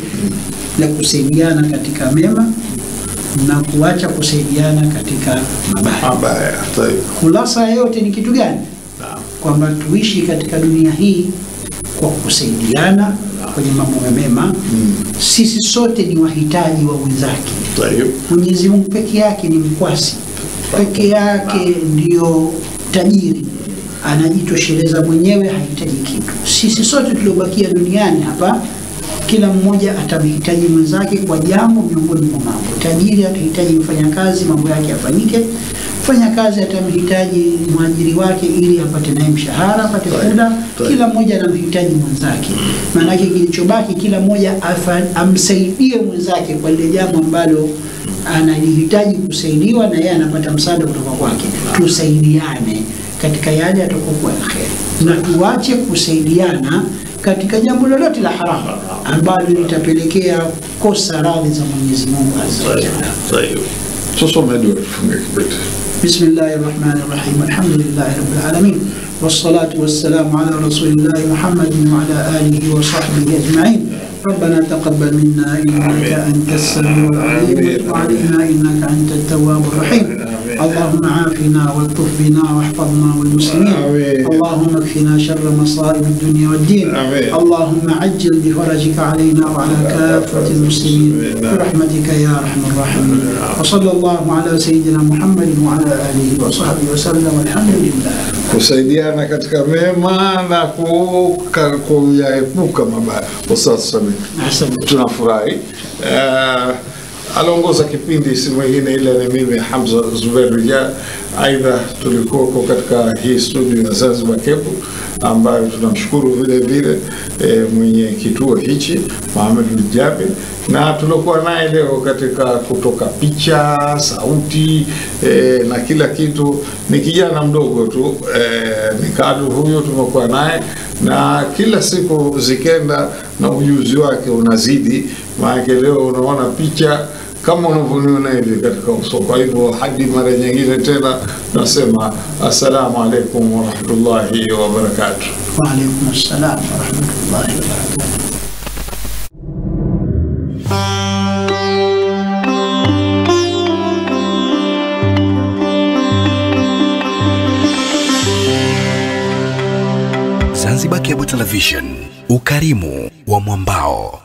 [SPEAKER 3] la kusaidiana katika mema na kuacha kusaidiana katika mabaya. Khulasa yote ni kitu gani? Kwamba tuishi katika dunia hii kwa kusaidiana kwenye mambo mema. Sisi sote ni wahitaji wa wenzake. Mwenyezi Mungu peke yake ni mkwasi, peke yake ndio tajiri, anajitosheleza mwenyewe, hahitaji kitu. Sisi sote tuliobakia duniani hapa, kila mmoja atamhitaji mwenzake kwa jambo miongoni mwa mambo. Tajiri atahitaji mfanyakazi mambo yake afanyike, mfanyakazi atamhitaji mwajiri wake ili apate naye mshahara, apate fedha. Kila mmoja anamhitaji mwenzake. Maana yake kilichobaki kila mmoja amsaidie mwenzake kwa lile jambo ambalo analihitaji kusaidiwa, na yeye anapata msaada kutoka kwake. Tusaidiane katika yale yatakokuwa ya kheri, na tuache kusaidiana katika jambo lolote la haramu ambalo litapelekea kosa radhi za Mwenyezi Mungu azza wa jalla.
[SPEAKER 2] Tusome dua tufunge kibeti.
[SPEAKER 3] Bismillahirrahmanirrahim. Alhamdulillahi rabbil alamin. Wassalatu wassalamu ala rasulillahi Muhammadin wa ala alihi wa sahbihi ajma'in. ربنا تقبل منا إنك أنت السميع العليم وتب علينا إنك أنت التواب الرحيم. اللهم عافنا والطف بنا واحفظنا والمسلمين. اللهم اكفنا شر مصائب الدنيا والدين. اللهم عجل بفرجك علينا وعلى كافة المسلمين برحمتك يا أرحم الراحمين. وصلى الله على سيدنا محمد وعلى آله وصحبه وسلم والحمد لله.
[SPEAKER 2] Kusaidiana katika mema na kuyaepuka mabaya. Wasalamu. Tunafurahi. Aliongoza kipindi si mwingine ile ni mimi Hamza Zubair Rijal. Aidha tulikuwa katika hii studio ya Zanzibar Kepu, ambayo tunamshukuru vile vile mwenye kituo hichi Mohamed Jabi, na tulikuwa naye leo katika kutoka picha, sauti na kila kitu. Ni kijana mdogo tu, ni Kadu huyo tumekuwa naye, na kila siku zikenda na ujuzi wake unazidi. Maana leo unaona picha kama unavyoniona hivi katika uso. Kwa hivyo hadi mara nyingine tena nasema assalamu alaikum wa rahmatullahi wa barakatuh.
[SPEAKER 3] Wa alaikum assalam wa rahmatullahi wa barakatuh.
[SPEAKER 1] Zanzibar Cable Television, ukarimu wa mwambao.